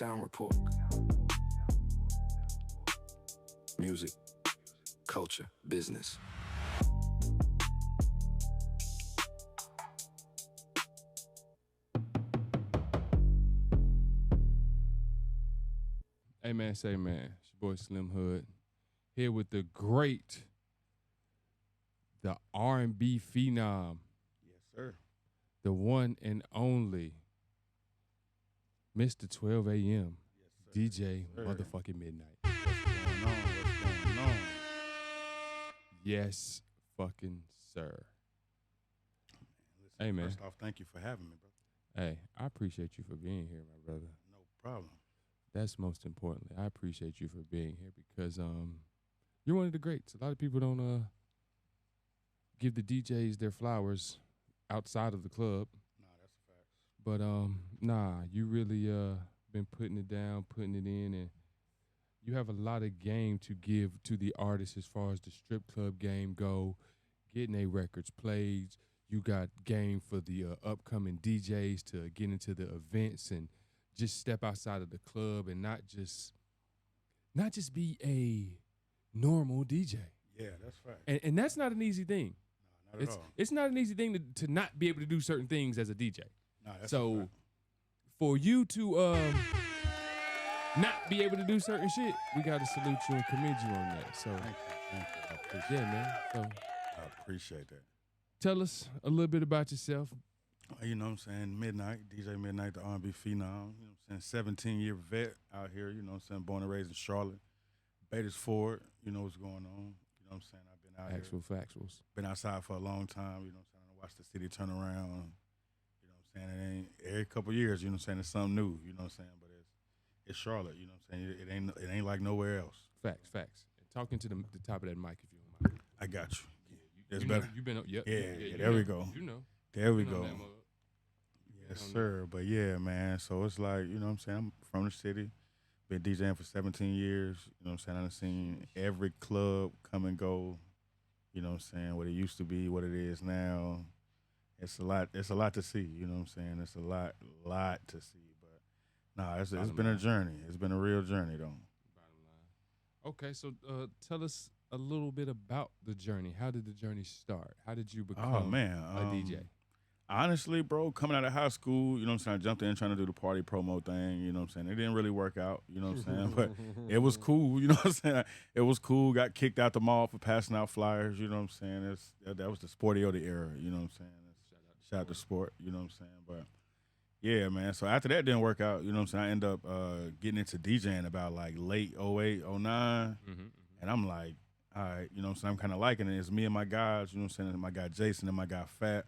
Sound Report. Music, culture, business. Hey man, say man, it's your boy Slim Hood here with the great, the R&B phenom, Yes, sir. the one and only Mr. 12 a.m. Yes, sir. DJ Sir. motherfucking Midnight. What's going on? What's going on? Yes, fucking sir. Listen, Hey, man. First off, thank you for having me, brother. Hey, I appreciate you for being here, my brother. No problem. That's most importantly. I appreciate you for being here because you're one of the greats. A lot of people don't give the DJs their flowers outside of the club. Nah, that's a fact. But nah, you really been putting it down, putting it in, and you have a lot of game to give to the artists as far as the strip club game go, getting their records played. You got game for the upcoming DJs to get into the events and just step outside of the club and not just be a normal DJ. Yeah, that's fact. And that's not an easy thing. Nah, not at all. It's not an easy thing to not be able to do certain things as a DJ. Nah, that's a So fact. for you to not be able to do certain shit, we got to salute you and commend you on that. So Thank you. I appreciate, yeah, man. So I appreciate that. tell us a little bit about yourself. You know what I'm saying? Midnight, DJ Midnight, the R&B phenom. You know what I'm saying? 17-year vet out here, you know what I'm saying? Born and raised in Charlotte. Betas Ford, you know what's going on. You know what I'm saying? I've been out Actual here. factuals. Been outside for a long time, you know what I'm saying? I watched the city turn around. You know what I'm saying? It ain't every couple of years, you know what I'm saying? It's something new, you know what I'm saying? But it's Charlotte, you know what I'm saying? It ain't like nowhere else. Facts. And talking to the top of that mic if you don't mind. I got you. It's You better. Know, you've been Yeah, you there we know, go. You know. There we Been on go. that mug. Yes, sir. But yeah, man. So it's like, you know what I'm saying? I'm from the city. Been DJing for 17 years. You know what I'm saying? I've seen every club come and go. You know what I'm saying? What it used to be, what it is now. It's a lot to see. You know what I'm saying? It's a lot to see. But nah, it's been a journey. It's been a real journey, though. Bottom line. Okay, so tell us a little bit about the journey. How did the journey start? How did you become a DJ? Honestly, bro, coming out of high school, you know what I'm saying, I jumped in trying to do the party promo thing, you know what I'm saying. It didn't really work out, you know what I'm saying, but it was cool, you know what I'm saying. It was cool, got kicked out the mall for passing out flyers, you know what I'm saying. That was the sporty of the era, you know what I'm saying. Shout out to sport, you know what I'm saying. But yeah, man, so after that didn't work out, you know what I'm saying, I ended up getting into DJing about like late 08, 09, and I'm like, all right, you know what I'm saying, I'm kind of liking it. It's me and my guys, you know what I'm saying, my guy Jason and my guy Fat.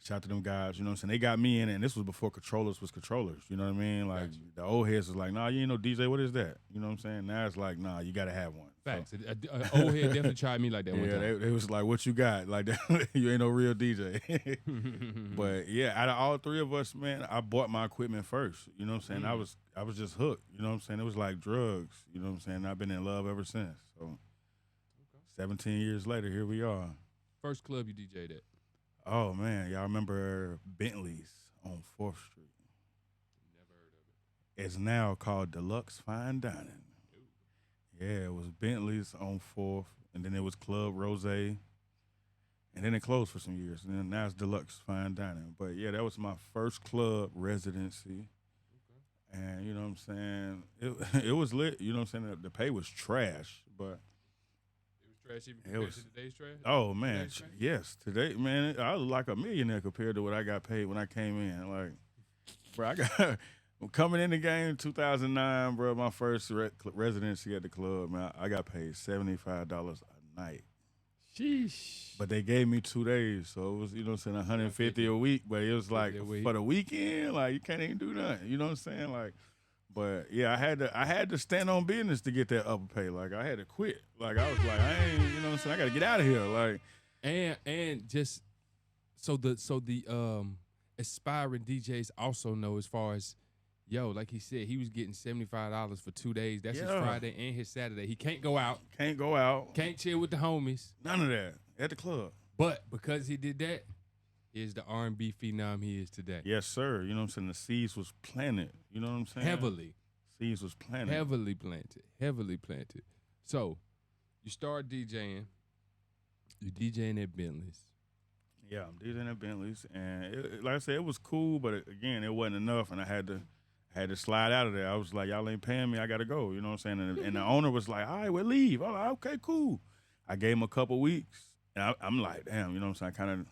Shout out to them guys, you know what I'm saying? They got me in it, and this was before controllers was controllers, you know what I mean? Like, the old heads was like, nah, you ain't no DJ, what is that? You know what I'm saying? Now it's like, nah, you got to have one. Facts. So, old head definitely tried me like that one time. Yeah, they was like, what you got? Like, that, you ain't no real DJ. But, yeah, out of all three of us, man, I bought my equipment first. You know what I'm saying? I was just hooked. You know what I'm saying? It was like drugs. You know what I'm saying? I've been in love ever since. So, 17 years later, here we are. First club you DJ'd at? Oh, man, y'all remember Bentley's on 4th Street? Never heard of it. It's now called Deluxe Fine Dining. Ooh. Yeah, it was Bentley's on 4th, and then it was Club Rose, and then it closed for some years, and then now it's Deluxe Fine Dining. But, yeah, that was my first club residency, and, you know what I'm saying, it was lit. You know what I'm saying? The pay was trash, but Trash even compared to today's trash? Oh, man. Yes. Today, man, I was like a millionaire compared to what I got paid when I came in. Like, bro, I'm coming in the game in 2009, bro, my first residency at the club, man, I got paid $75 a night. Sheesh. But they gave me 2 days, so it was, you know what I'm saying, $150 a week. But it was like, for the weekend, like, you can't even do nothing. You know what I'm saying? Like, but yeah, I had to stand on business to get that upper pay. Like, I had to quit. Like, I was like, I ain't, you know what I'm saying, I gotta get out of here. Like, and just so the aspiring DJs also know, as far as, yo, like he said, he was getting $75 for 2 days. That's his Friday and his Saturday. He can't go out. Can't chill with the homies. None of that at the club. But because he did that, is the R&B phenom he is today. Yes, sir. You know what I'm saying? The seeds was planted. You know what I'm saying? Heavily. Seeds was planted. Heavily planted. So you start DJing. You DJing at Bentley's. Yeah, I'm DJing at Bentley's, and like I said, it was cool, but again, it wasn't enough, and I had to slide out of there. I was like, y'all ain't paying me, I gotta go. You know what I'm saying? And the owner was like, all right, we'll leave. I'm like, okay, cool. I gave him a couple weeks, and I'm like, damn, you know what I'm saying?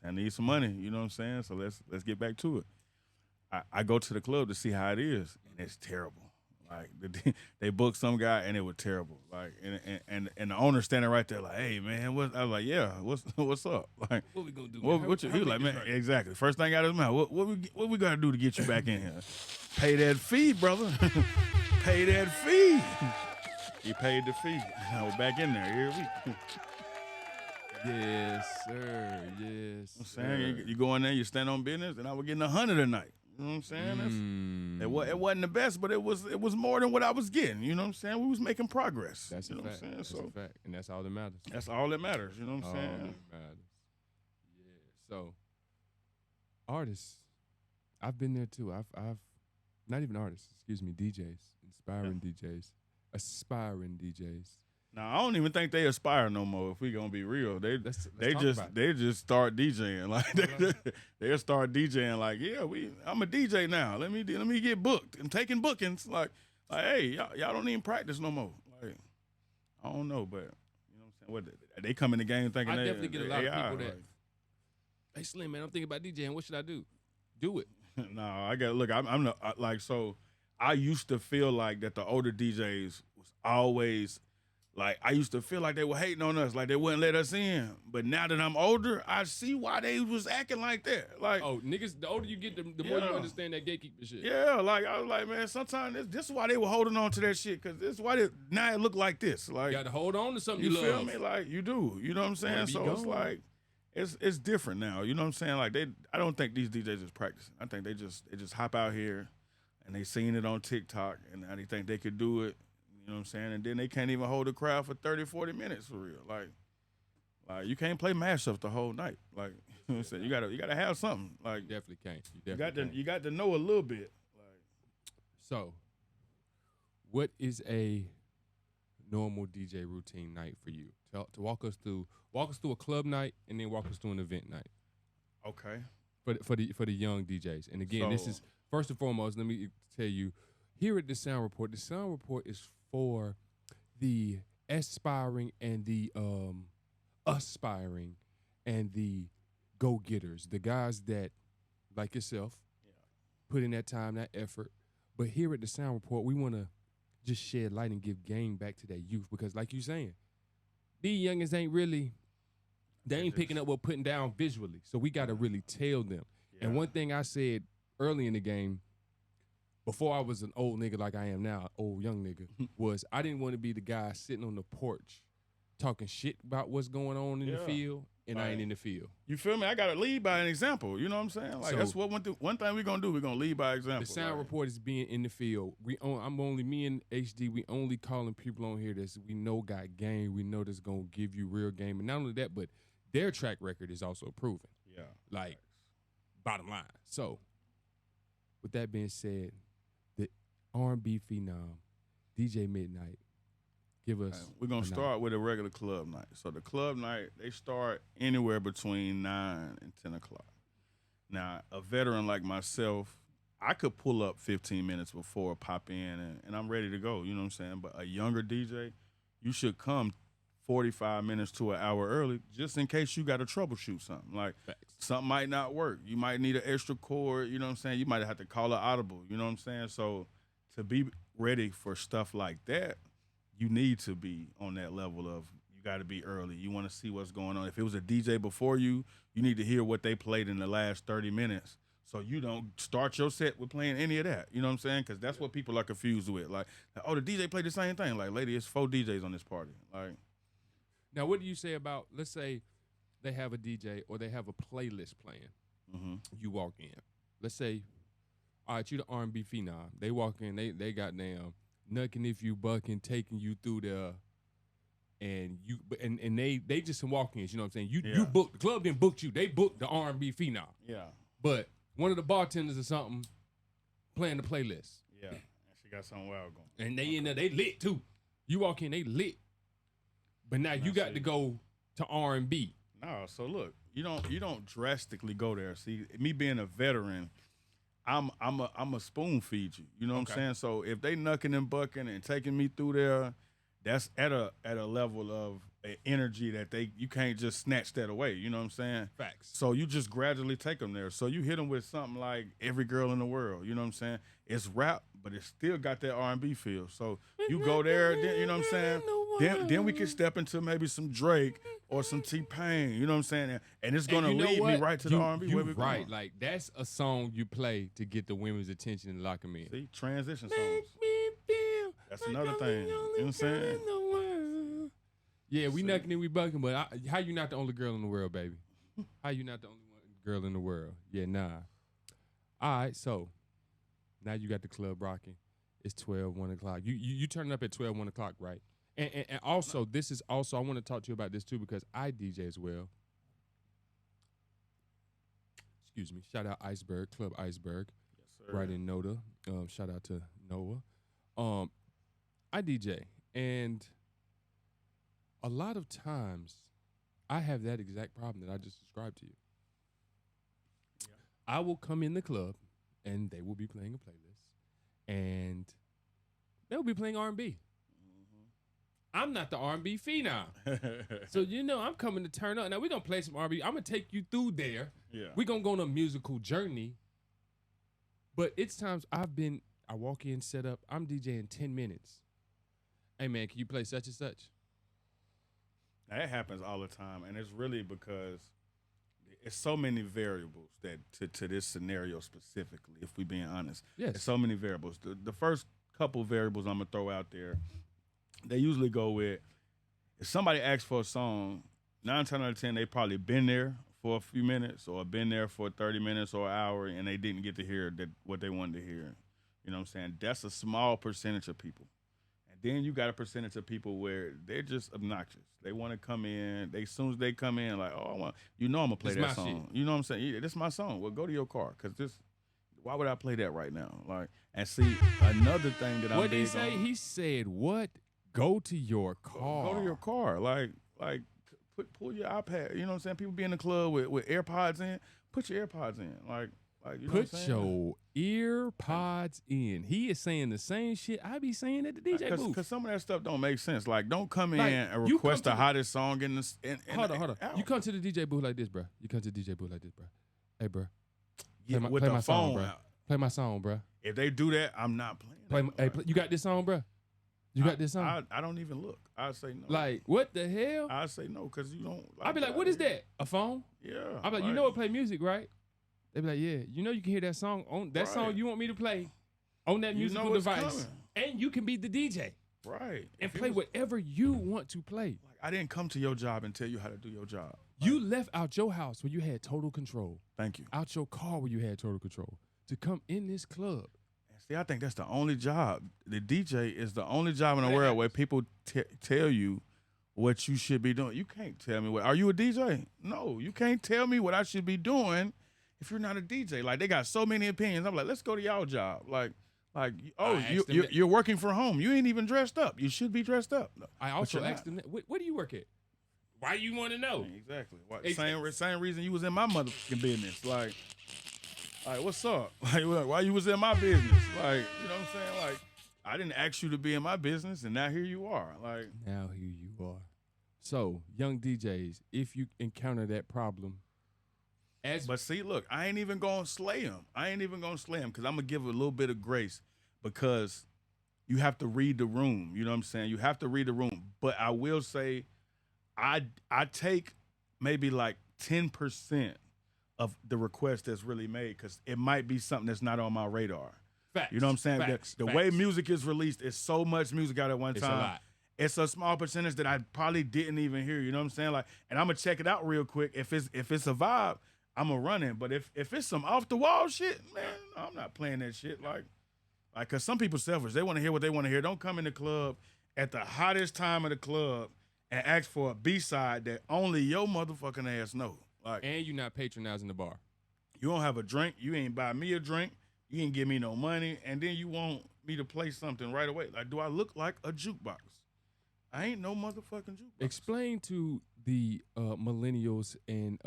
I need some money. You know what I'm saying? So let's get back to it. I go to the club to see how it is, and it's terrible. Like they booked some guy and it was terrible. Like and the owner standing right there like, hey man, what? I was like, yeah, what's up? Like, what we gonna do? What you? He was like, man, exactly. First thing out of his mouth, what we gotta do to get you back in here? Pay that fee, brother. Pay that fee. He paid the fee. I was back in there every week. Yes, sir. Yes. I'm saying you go in there, you stand on business, and I was getting 100 a night. You know what I'm saying? It wasn't the best, but it was more than what I was getting. You know what I'm saying? We was making progress. That's you know a fact. What I'm saying? That's so a fact, and that's all that matters. That's all that matters. You know what I'm all saying? That matters. Yeah. So, artists, I've been there too. I've not even artists. Excuse me, DJs, aspiring DJs. Now I don't even think they aspire no more. If we gonna be real, they just start DJing like they'll start DJing like I'm a DJ now. Let me get booked. I'm taking bookings like hey y'all don't even practice no more. Like I don't know, but you know what I'm saying. What they come in the game thinking I they definitely get a lot AI, of people that like, hey Slim man, I'm thinking about DJing. What should I do? Do it. No, I got look. I'm not like so. I used to feel like that the older DJs was always. Like, I used to feel like they were hating on us, like they wouldn't let us in. But now that I'm older, I see why they was acting like that. Like, oh, niggas, the older you get, the more you understand that gatekeeper shit. Yeah, like, I was like, man, sometimes this is why they were holding on to that shit, because this is why now it look like this. Like, you got to hold on to something you love. feel me? Like, you do. You know what I'm saying? So it's like, it's different now. You know what I'm saying? Like, I don't think these DJs is practicing. I think they just hop out here, and they seen it on TikTok, and now they think they could do it. You know what I'm saying? And then they can't even hold a crowd for 30, 40 minutes for real. Like you can't play mashups the whole night. Like you know what I'm saying? You gotta have something. Like you definitely can't. You got to know a little bit. Like so, what is a normal DJ routine night for you? To walk us through a club night and then walk us through an event night. Okay. For the young DJs. And again, this is first and foremost, let me tell you, here at the Sound Report is for the aspiring and the aspiring and the go-getters, the guys that, like yourself, put in that time, that effort. But here at the Sound Report, we want to just shed light and give game back to that youth because, like you saying, these youngins ain't really, they ain't picking up what putting down visually. So we got to really tell them. Yeah. And one thing I said early in the game, before I was an old nigga like I am now, old young nigga, was I didn't want to be the guy sitting on the porch talking shit about what's going on in the field, and I ain't in the field. You feel me? I got to lead by an example. You know what I'm saying? Like, so, that's what one thing we're going to do. We're going to lead by example. The Sound Report is being in the field. Me and HD, we only calling people on here that we know got game. We know that's going to give you real game. And not only that, but their track record is also proven. Yeah. Like, bottom line. So, with that being said, R&B phenom, DJ Midnight, give us. We're going to start with a regular club night. So the club night, they start anywhere between 9 and 10 o'clock. Now, a veteran like myself, I could pull up 15 minutes before, pop in, and I'm ready to go. You know what I'm saying? But a younger DJ, you should come 45 minutes to an hour early just in case you got to troubleshoot something. Like, something might not work. You might need an extra cord. You know what I'm saying? You might have to call an audible. You know what I'm saying? So to be ready for stuff like that, you need to be on that level of you got to be early. You want to see what's going on. If it was a DJ before you, you need to hear what they played in the last 30 minutes so you don't start your set with playing any of that. You know what I'm saying? Because that's what people are confused with. Like, oh, the DJ played the same thing. Like, lady, it's 4 DJs on this party. Like, now, what do you say about, let's say they have a DJ or they have a playlist playing. Mm-hmm. You walk in. Let's say, all right, you the R&B phenom. They walk in, they got damn Nuckin' If You Buckin', taking you through there, and they just some walk-ins, you know what I'm saying? You booked, the club didn't book you, they booked the R&B phenom. Yeah. But one of the bartenders or something playing the playlist. Yeah. She got something wild going. And they in there, they lit too. You walk in, they lit. But now you got to go to R&B. No, so look, you don't drastically go there. See, me being a veteran, I'm a spoon feed you. You know what I'm saying? So if they knucking and bucking and taking me through there, that's at a level of energy that you can't just snatch that away. You know what I'm saying? Facts. So you just gradually take them there. So you hit them with something like Every Girl in the World. You know what I'm saying? It's rap, but it still got that R&B feel. So you go there, then, you know what I'm saying? Then we can step into maybe some Drake or some T-Pain. You know what I'm saying? And it's gonna lead me right to the R&B. You right. Like that's a song you play to get the women's attention and lock them in. See, transition songs. That's another thing. You know what I'm saying? Yeah, we knucking and we bucking, but how you not the only girl in the world, baby? How you not the only girl in the world? Yeah, nah. All right, so now you got the club rocking. It's 12, 1 o'clock. You turning up at 12, 1 o'clock, right? And also, this is also, I want to talk to you about this too because I DJ as well. Excuse me. Shout out Iceberg, Club Iceberg. Yes, sir. Right in Noda. Shout out to Noah. I DJ, and a lot of times I have that exact problem that I just described to you. Yeah. I will come in the club, and they will be playing a playlist, and they will be playing R&B. I'm not the R&B phenom. So, I'm coming to turn up. Now, we're going to play some R&B. I'm going to take you through there. Yeah. We're going to go on a musical journey. But it's times I walk in, set up, I'm DJing 10 minutes. Hey, man, can you play such and such? Now, that happens all the time, and it's really because it's so many variables that to this scenario specifically, if we're being honest. Yes. There's so many variables. The first couple variables I'm going to throw out there, they usually go with, if somebody asks for a song, 9 times out of 10, they probably been there for a few minutes or been there for 30 minutes or an hour, and they didn't get to hear what they wanted to hear. You know what I'm saying? That's a small percentage of people. And then you got a percentage of people where they're just obnoxious. They want to come in. As soon as they come in, like, oh, I'm going to play that song. Shit. You know what I'm saying? Yeah, this is my song. Well, go to your car because why would I play that right now? Like, and see, another thing that I'm What did he say? He said, what? Go to your car. Go to your car. Like pull your iPad. You know what I'm saying? People be in the club with AirPods in. Put your AirPods in. Like you know what I'm saying? Put your ear pods in. He is saying the same shit I be saying at the DJ booth. Because some of that stuff don't make sense. Like, don't come in and request the hottest song in the Hold on. You come to the DJ booth like this, bro. Hey, bro. With the phone, bro. Play my song, bro. If they do that, I'm not playing. You got this song, bro? You got this song? I don't even look. I say no. Like, what the hell? I say no because you don't. I be like, what is that? A phone? Yeah. I be like, you know what play music, right? They be like, yeah. You know you can hear that song on that song you want me to play on that musical device, and you can be the DJ, right? And play whatever you want to play. Like, I didn't come to your job and tell you how to do your job. You left out your house where you had total control. Thank you. Out your car where you had total control to come in this club. See, I think that's the only job. The DJ is the only job in the world where people tell you what you should be doing. You can't tell me what. Are you a DJ? No, you can't tell me what I should be doing if you're not a DJ. Like, they got so many opinions. I'm like, let's go to y'all job. Like, you're working from home. You ain't even dressed up. You should be dressed up. I also asked them, where do you work at? Why you want to know? Exactly. Same reason you was in my motherfucking business. Like, what's up? Like, why you was in my business? Like, you know what I'm saying? Like, I didn't ask you to be in my business, and now here you are. Like, now here you are. So, young DJs, if you encounter that problem, but see, look, I ain't even gonna slay him. Because I'm gonna give a little bit of grace because you have to read the room. You know what I'm saying? You have to read the room. But I will say, I take maybe like 10% of the request that's really made because it might be something that's not on my radar. Facts. You know what I'm saying? Facts. The way music is released, it's so much music out at one time. A lot. It's a small percentage that I probably didn't even hear. You know what I'm saying? Like, and I'm gonna check it out real quick. If it's a vibe, I'm gonna run it. But if it's some off the wall shit, man, I'm not playing that shit. Like, cause some people selfish. They want to hear what they want to hear. Don't come in the club at the hottest time of the club and ask for a B-side that only your motherfucking ass know. Like, and you're not patronizing the bar. You don't have a drink. You ain't buy me a drink. You ain't give me no money. And then you want me to play something right away. Like, do I look like a jukebox? I ain't no motherfucking jukebox. Explain to the millennials and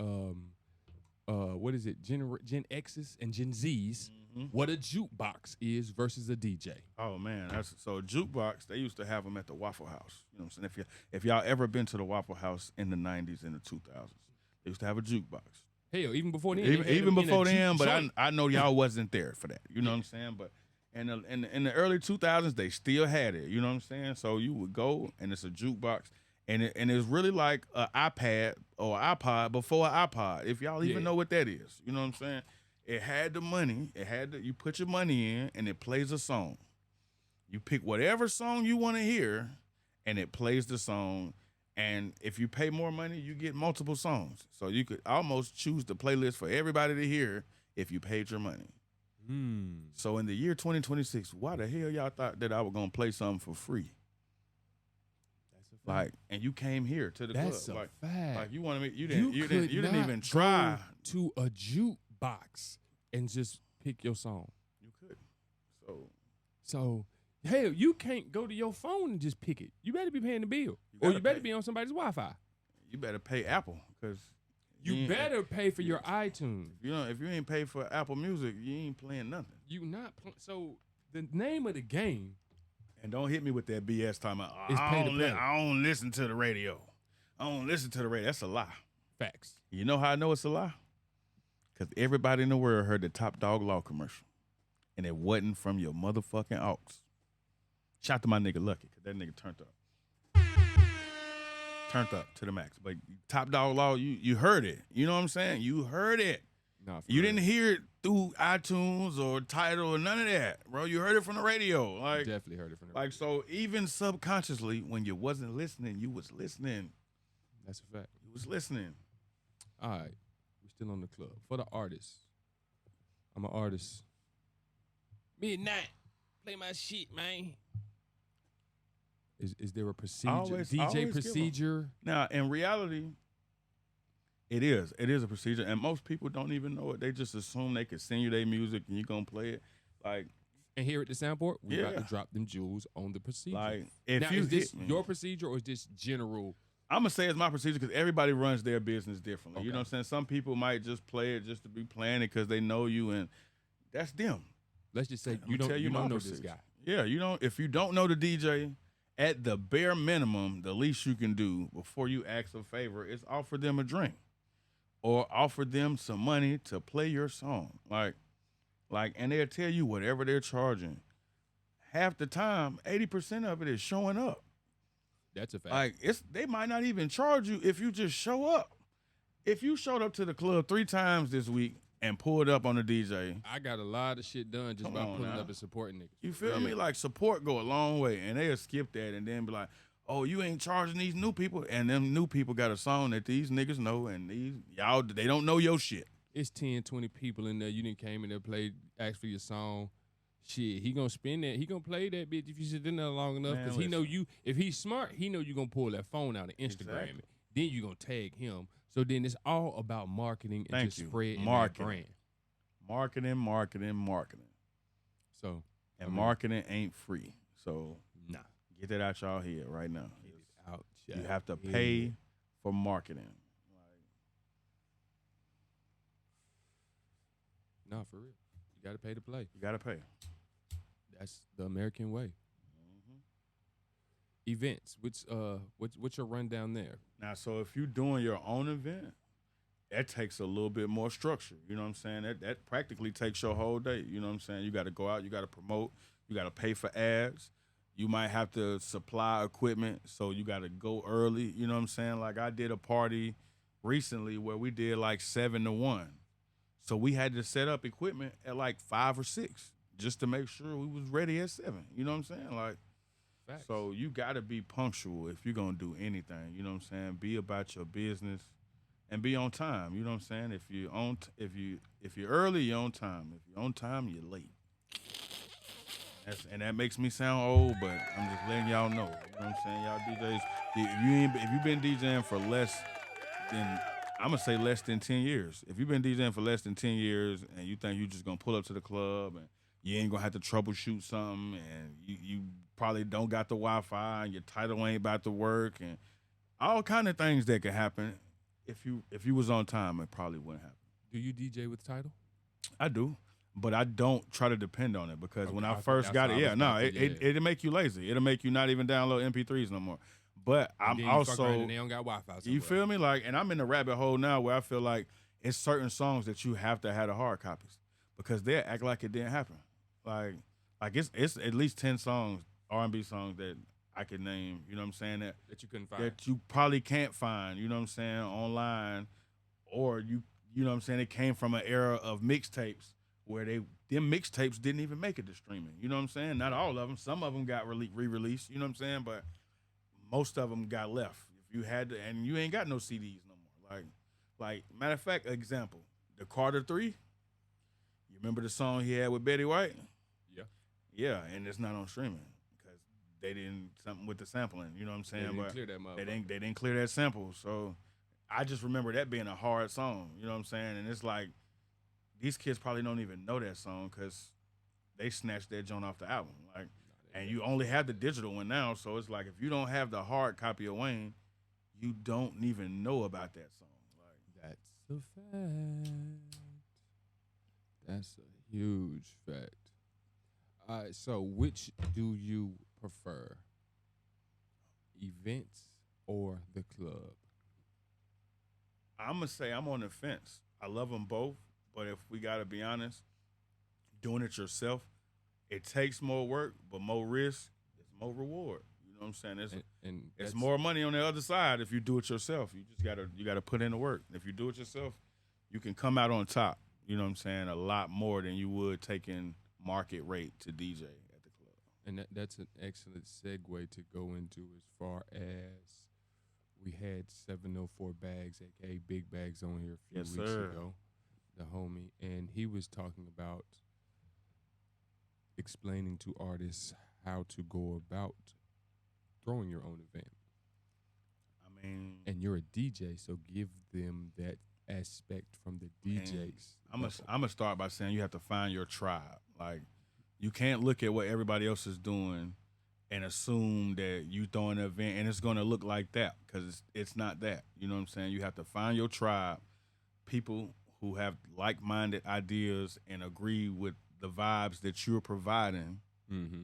what is it, Gen X's and Gen Z's, what a jukebox is versus a DJ. Oh man, so a jukebox. They used to have them at the Waffle House. You know what I'm saying? If y'all ever been to the Waffle House in the '90s and the 2000s, they used to have a jukebox. Hell, even before then. Even before then, but I know y'all wasn't there for that. You know what I'm saying? But in the early 2000s, they still had it. You know what I'm saying? So you would go and it's a jukebox. And it's really like an iPad or iPod before an iPod, if y'all even know what that is. You know what I'm saying? It had the money. You put your money in, and it plays a song. You pick whatever song you want to hear, and it plays the song. And if you pay more money, you get multiple songs. So you could almost choose the playlist for everybody to hear if you paid your money. So in the year 2026, why the hell y'all thought that I was going to play something for free? Like, and you came here to the club. That's a fact. Like you wanted me. You didn't even try to a jukebox and just pick your song. You could. So hell, you can't go to your phone and just pick it. You better be paying the bill, or you better be on somebody's Wi-Fi. You better pay Apple because you better pay for your iTunes. If you ain't pay for Apple Music, you ain't playing nothing. You not so the name of the game. And don't hit me with that BS talking about, I don't listen to the radio. I don't listen to the radio. That's a lie. Facts. You know how I know it's a lie? Because everybody in the world heard the Top Dog Law commercial. And it wasn't from your motherfucking aux. Shout out to my nigga Lucky, because that nigga turned up. Turned up to the max. But Top Dog Law, you heard it. You know what I'm saying? You heard it. Nah, you didn't hear it through iTunes or Tidal or none of that, bro. You heard it from the radio. Like, definitely heard it from the radio. Like, so even subconsciously, when you wasn't listening, you was listening. That's a fact. You was listening. All right. We're still on the club. For the artists, I'm an artist. Midnight. Play my shit, man. Is there a procedure? DJ procedure? Now, in reality, it is. It is a procedure, and most people don't even know it. They just assume they can send you their music and you're going to play it. Like, and here at the soundboard, we got to drop them jewels on the procedure. Like, if now, you is this your procedure or is this general? I'm going to say it's my procedure because everybody runs their business differently. Okay. You know what I'm saying? Some people might just play it just to be playing it because they know you, and that's them. Let's just say you don't know this guy. Yeah, if you don't know the DJ, at the bare minimum, the least you can do before you ask a favor is offer them a drink. Or offer them some money to play your song. Like, and they'll tell you whatever they're charging. Half the time, 80% of it is showing up. That's a fact. Like, they might not even charge you if you just show up. If you showed up to the club 3 times this week and pulled up on the DJ. I got a lot of shit done just by pulling up and supporting niggas. You feel me? Like, support go a long way. And they'll skip that and then be like, oh, you ain't charging these new people, and them new people got a song that these niggas know, and they don't know your shit. It's 10, 20 people in there. You didn't came in there, played, asked for your song. Shit, he gonna spin that. He gonna play that bitch if you sit in there long enough, because he know you. If he's smart, he know you gonna pull that phone out and Instagram it. Then you gonna tag him. So then it's all about marketing and spreading that brand. Marketing. So, marketing ain't free. So nah. Get that out y'all head right now. Get it out. You have to pay for marketing. Nah, for real. You got to pay to play. You got to pay. That's the American way. Events. What's your rundown there? Now, so if you're doing your own event, that takes a little bit more structure. You know what I'm saying? That practically takes your whole day. You know what I'm saying? You got to go out. You got to promote. You got to pay for ads. You might have to supply equipment, so you got to go early. You know what I'm saying? Like, I did a party recently where we did like 7 to 1. So we had to set up equipment at like 5 or 6 just to make sure we was ready at 7. You know what I'm saying? Like, facts. So you got to be punctual if you're going to do anything. You know what I'm saying? Be about your business and be on time. You know what I'm saying? If you're early, you're on time. If you're on time, you're late. And that makes me sound old, but I'm just letting y'all know. You know what I'm saying? Y'all DJs, if you've been DJing for less than, I'm going to say less than 10 years. If you've been DJing for less than 10 years and you think you're just going to pull up to the club and you ain't gonna have to troubleshoot something, and you probably don't got the Wi-Fi, and your title ain't about to work, and all kind of things that could happen. If you was on time, it probably wouldn't happen. Do you DJ with title? I do, but I don't try to depend on it because when Okay, I I think first that's got what it, I was about to- it'll make you lazy. It'll make you not even download MP3s no more. But And I'm then you fuck around also, and they don't got Wi-Fi. you somewhere. feel me? Like, and I'm in the rabbit hole now where I feel like it's certain songs that you have to have the hard copies because they act like it didn't happen. Like it's at least 10 songs, R&B songs that I could name. You know what I'm saying? That you couldn't find. That you probably can't find. You know what I'm saying? Online, or you know what I'm saying? It came from an era of mixtapes where them mixtapes didn't even make it to streaming. You know what I'm saying? Not all of them. Some of them got re-released. You know what I'm saying? But most of them got left. If you had to, and you ain't got no CDs no more. Like matter of fact, example, the Carter 3. You remember the song he had with Betty White? Yeah. Yeah, and it's not on streaming because they didn't something with the sampling. You know what I'm saying? They didn't But clear that motherfucker. they didn't clear that sample. So I just remember that being a hard song. You know what I'm saying? And it's like these kids probably don't even know that song because they snatched that joint off the album. Like, and you only have the digital one now. So it's like if you don't have the hard copy of Wayne, you don't even know about that song. Like, That's a fact. That's a huge fact. All right, so which do you prefer? Events or the club? I'm gonna say I'm on the fence. I love them both, but if we gotta be honest, doing it yourself, it takes more work, but more risk, it's more reward. You know what I'm saying? It's And it's that's- more money on the other side if you do it yourself. You just gotta put in the work. If you do it yourself, you can come out on top. You know what I'm saying? A lot more than you would taking market rate to DJ at the club. And that's an excellent segue to go into as far as we had 704 Bags, aka Big Bags, on here a few Yes, weeks sir. ago, the homie, and he was talking about explaining to artists how to go about throwing your own event. I mean, And you're a DJ, so give them that aspect from the DJs. I'm gonna start by saying you have to find your tribe. Like, you can't look at what everybody else is doing and assume that you throwing an event and it's gonna look like that because it's not that. You know what I'm saying? You have to find your tribe, people who have like-minded ideas and agree with the vibes that you're providing, Mm-hmm.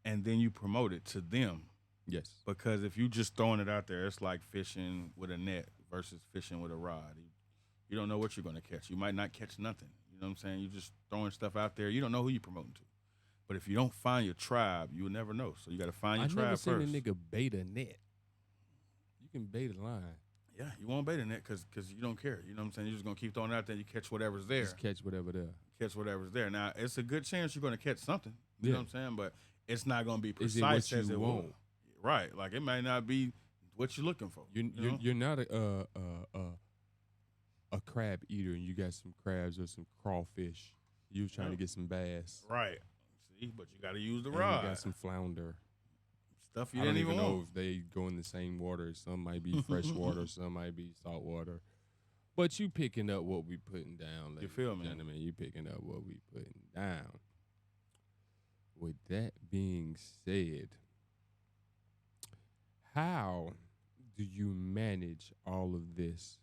and then you promote it to them. Yes. Because if you just throwing it out there, it's like fishing with a net versus fishing with a rod. You don't know what you're going to catch. You might not catch nothing. You know what I'm saying? You're just throwing stuff out there. You don't know who you're promoting to. But if you don't find your tribe, you will never know. So you got to find your I tribe never first. seen a nigga bait a net. You can bait a line. Yeah, you won't bait a net because you don't care. You know what I'm saying? You're just going to keep throwing it out there and you catch whatever's there. Just catch whatever there. Catch whatever's there. Now, it's a good chance you're going to catch something. You know Yeah. what I'm saying? But it's not going to be Is it precise what as you it want? will. Right. Like, it might not be what you're looking for. You're not a crab eater and you got some crabs or some crawfish. You was trying to get some bass. Right. See, but you got to use the And rod. you got some flounder. Stuff you I don't didn't even know want. if they go in the same water. Some might be fresh water, some might be salt water. But you picking up what we putting down, ladies feel and me? gentlemen. You picking up what we putting down. With that being said, how do you manage all of this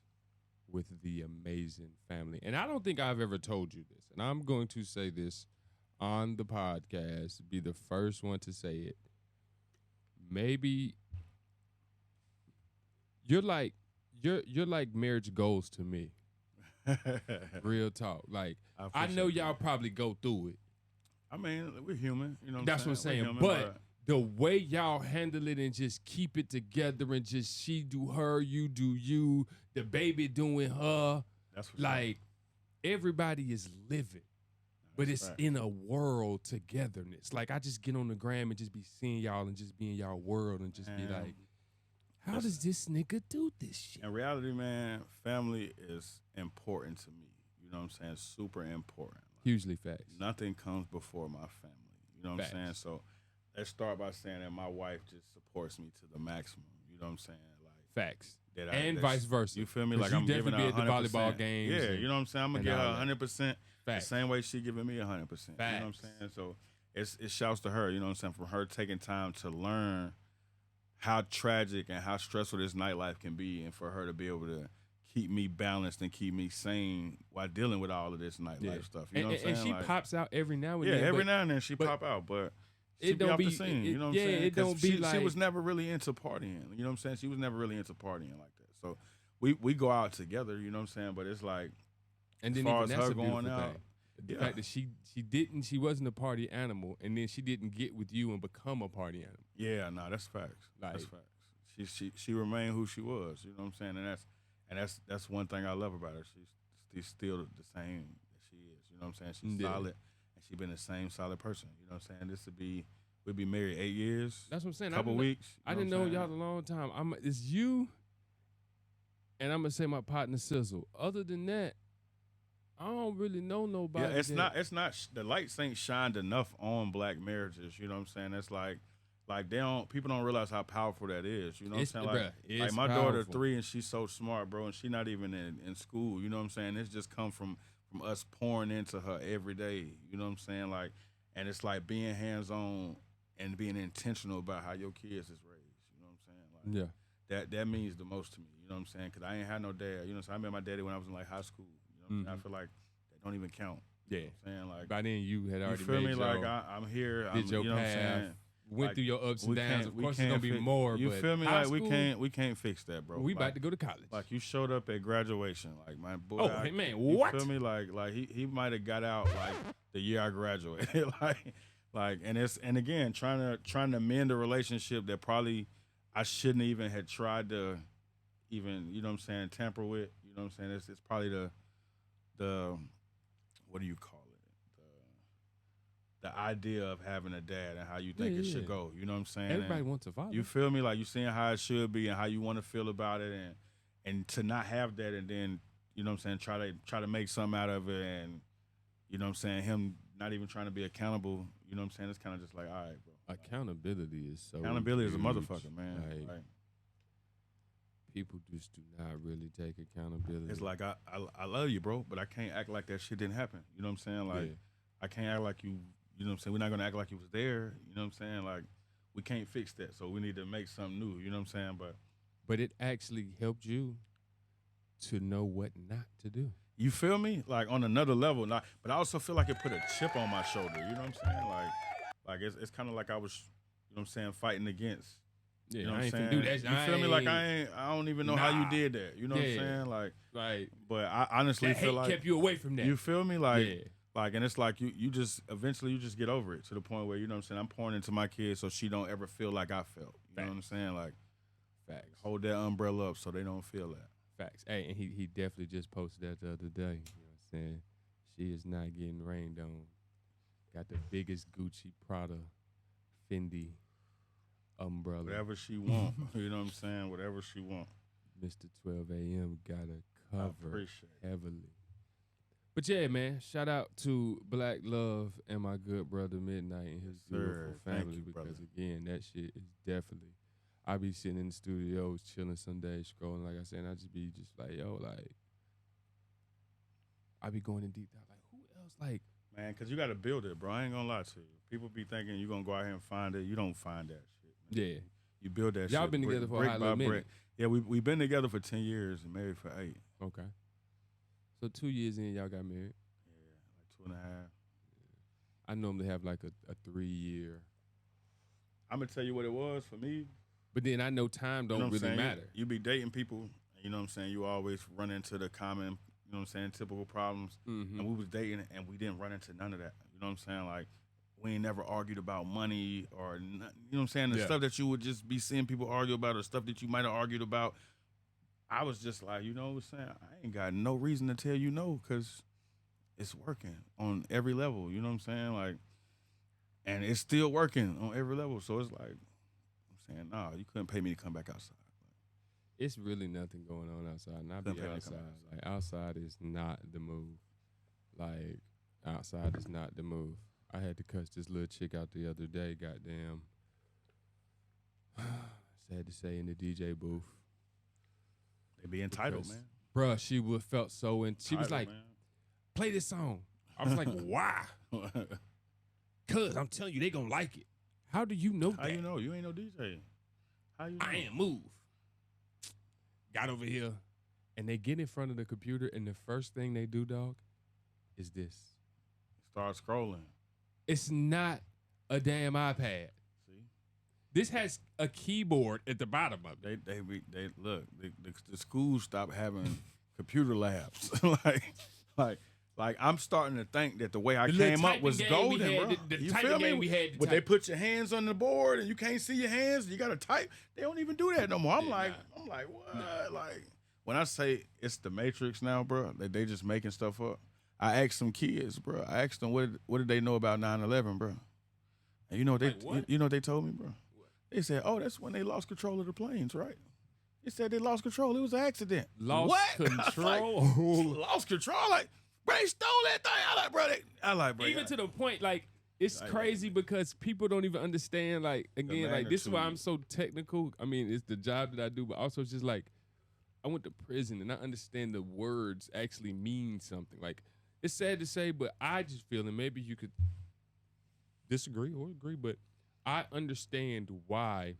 with the amazing family? And I don't think I've ever told you this, and I'm going to say this on the podcast, be the first one to say it. Maybe you're like marriage goals to me. Real talk. Like, I know appreciate y'all that. probably go through it. I mean, we're human. You know That's what I'm We're saying. human, But the way y'all handle it and just keep it together and just she do her, you do you, the baby doing her. that's what's Like, everybody is living. But That's it's right. in a world togetherness. Like, I just get on the gram and just be seeing y'all and just be in y'all world and just be Man, like, how does this nigga do this shit? In reality, man, family is important to me. You know what I'm saying? Super important. Hugely facts. Nothing comes before my family. You know what Facts. I'm saying? So let's start by saying that my wife just supports me to the maximum. You know what I'm saying? Like, Facts. That vice versa. You feel me? 'Cause Like you I'm giving her definitely be at the 100%. volleyball games Yeah, and- you know what I'm saying. I'm gonna and give her all that. 100%. The Facts. same way she giving me 100%. You know what I'm Facts. saying? So it shouts to her. You know what I'm saying? From her taking time to learn how tragic and how stressful this nightlife can be, and for her to be able to keep me balanced and keep me sane while dealing with all of this nightlife stuff. You know what I'm saying? And she Like, pops out every now and yeah, then. every but now and then she but pop out, but it she be don't off the be- scene. it- You know what I'm yeah, saying? it 'Cause don't be she like- was never really into partying. You know what I'm saying? She was never really into partying like that. So we go out together. You know what I'm saying? But it's like, And then as far even as that's her a beautiful going out, thing. The yeah. fact that she wasn't a party animal, and then she didn't get with you and become a party animal. yeah, no, that's facts. That's Like- facts. She remained who she was. You know what I'm saying? And that's one thing I love about her. She's still the same that she is. You know what I'm saying? She's Yeah. solid, and she's been the same solid person. You know what I'm saying? We'd be married 8 years. That's what I'm saying. Couple weeks. I you didn't what know I'm y'all saying? a long time. It's you, and I'm gonna say my partner Sizzle. Other than that, I don't really know nobody. Yeah, it's that- not the lights ain't shined enough on black marriages. You know what I'm saying? It's like people don't realize how powerful that is. You know what I'm It's- saying? bruh, Like it's my daughter powerful. 3 and she's so smart, bro, and she not even in school. You know what I'm saying? It's just come from us pouring into her every day. You know what I'm saying? Like, and it's like being hands on and being intentional about how your kids is raised. You know what I'm saying? Like, Yeah. that means the most to me. You know what I'm saying? Because I ain't had no dad. You know what I'm saying? I met my daddy when I was in like high school. You know what I'm saying? I feel like that don't even count. Yeah. You know what I'm saying? Like, By then you had you already feel made me? your, Like I'm here. did I'm, your you know what I'm path, saying? went Like, through your ups and we downs. can't- Of we course, it's can't gonna be fi- more. You but feel me? high Like school, we can't fix that, bro. We like, like to go to college. Like you showed up at graduation, like my boy. Oh, hey, man, you what? feel me? Like he might have got out like the year I graduated. like, and again, trying to mend a relationship that probably I shouldn't even had tried to even, you know what I'm saying, tamper with. You know what I'm saying? It's probably the what do you call it? The idea of having a dad and how you think it should go. You know what I'm saying? Everybody And wants a father. you feel me? Like you seeing how it should be and how you want to feel about it, and to not have that, and then you know what I'm saying, try to make something out of it, and you know what I'm saying, him not even trying to be accountable. You know what I'm saying? It's kind of just like, all right, bro. Accountability is so Accountability is a huge. motherfucker, man. Like, people just do not really take accountability. It's like I love you, bro, but I can't act like that shit didn't happen. You know what I'm saying? Like Yeah. I can't act like you. You know what I'm saying? We're not gonna act like you was there. You know what I'm saying? Like we can't fix that, so we need to make something new. You know what I'm saying? But it actually helped you to know what not to do. You feel me? Like on another level. Not, but I also feel like it put a chip on my shoulder. You know what I'm saying? Like it's kind of like I was, you know what I'm saying, fighting against. Yeah, You know what I I'm ain't saying? finna do that. You feel me? Like I don't even know how you did that. You know what I'm Yeah. saying? Like, Like, but I honestly that feel hate like kept you away from that. you feel me? Like, Yeah. like, and it's like you just eventually you just get over it to the point where, you know what I'm saying, I'm pouring into my kids so she don't ever feel like I felt. You know what I'm saying? Like, Facts. hold that umbrella up so they don't feel that. Facts. Hey, and he definitely just posted that the other day. You know what I'm saying? She is not getting rained on. Got the biggest Gucci, Prada, Fendi umbrella. Whatever she want. You know what I'm saying? Whatever she want. Mr. 12 a.m. got a I cover appreciate it. heavily. But yeah, man, shout out to Black Love and my good brother Midnight and his Yes, sir. beautiful Thank family you, because brother. again, that shit is definitely. I be sitting in the studios chilling some days, scrolling like I said, and I just be just like, yo, like, I be going in deep thought, like, who else, like, Man, because you got to build it, bro. I ain't going to lie to you. People be thinking you're going to go out here and find it. You don't find that shit. Man. yeah. You build that shit. Y'all been together for a hot little minute. Yeah, we've been together for 10 years and married for 8. Okay. So 2 years in, y'all got married. Yeah, like 2.5. I normally have like a 3-year. I'm going to tell you what it was for me. But then I know time You don't know what I'm really saying? matter. You be dating people, you know what I'm saying? You always run into the common, you know what I'm saying, typical problems. Mhm. And we was dating and we didn't run into none of that. You know what I'm saying? Like, we ain't never argued about money or, you know what I'm saying? The Yeah. stuff that you would just be seeing people argue about or stuff that you might have argued about. I was just like, you know what I'm saying? I ain't got no reason to tell you no because it's working on every level. You know what I'm saying? Like, and it's still working on every level. So it's like, I'm saying, no, you couldn't pay me to come back outside. It's really nothing going on outside. And I be Couldn't pay me to outside. come outside. Like outside is not the move. Like outside is not the move. I had to cuss this little chick out the other day, goddamn. Sad to say, in the DJ booth. They be entitled, because, man. Bruh, she would felt so in. She was Entitled, like, man. play this song. I was like, why? Cause I'm telling you, they gonna like it. How do you know How that? you know? You ain't no DJ. How you know? I ain't move. Got over here, and they get in front of the computer, and the first thing they do, dog, is this. Start scrolling. It's not a damn iPad. See? This has a keyboard at the bottom of it. They look. The schools stopped having computer labs. like I'm starting to think that the way I The little came up typing was game golden, we had, bro. the You typing feel game me? we had to When they type. put your hands on the board and you can't see your hands, you gotta type. They don't even do that no more. I'm like, what? Like when I say it's the Matrix now, bro, they just making stuff up. I asked some kids, bro. I asked them what did they know about 9/11, bro. And you know what you know what they told me, bro? What? They said, oh, that's when they lost control of the planes, right? They said they lost control. It was an accident. Lost control. Lost control. Like, bro, they stole that thing. I like, bro. Even to the point, like, it's crazy because people don't even understand, like, again, like, this is why I'm so technical. I mean, it's the job that I do, but also it's just like, I went to prison and I understand the words actually mean something. Like, it's sad to say, but I just feel, and maybe you could disagree or agree, but I understand why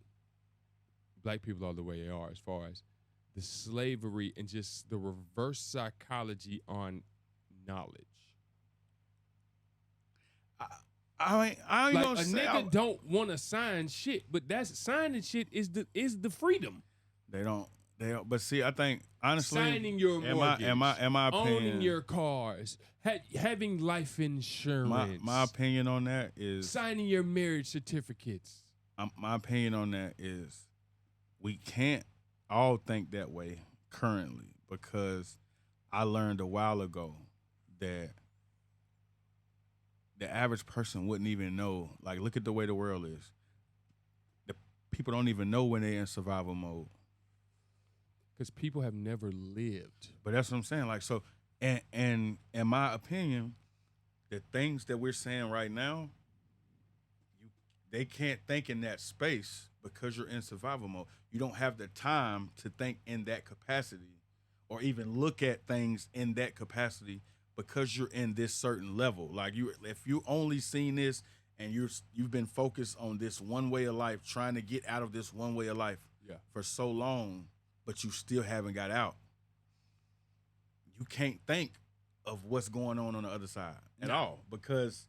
black people are the way they are as far as the slavery and just the reverse psychology on knowledge. I ain't Like gonna a say nigga don't want to sign shit, but that's signing shit is the freedom. They don't. But see, I think honestly, Signing your mortgage, in my opinion, owning your cars, having life insurance. My opinion on that is signing your marriage certificates. My opinion on that is we can't all think that way currently because I learned a while ago that the average person wouldn't even know. Like, look at the way the world is. The people don't even know when they're in survival mode. Because people have never lived. But that's what I'm saying. Like, so, and in my opinion, the things that we're saying right now, they can't think in that space because you're in survival mode. You don't have the time to think in that capacity or even look at things in that capacity because you're in this certain level. Like, if you only seen this and you've been focused on this one way of life, trying to get out of this one way of life for so long, but you still haven't got out, you can't think of what's going on the other side at all because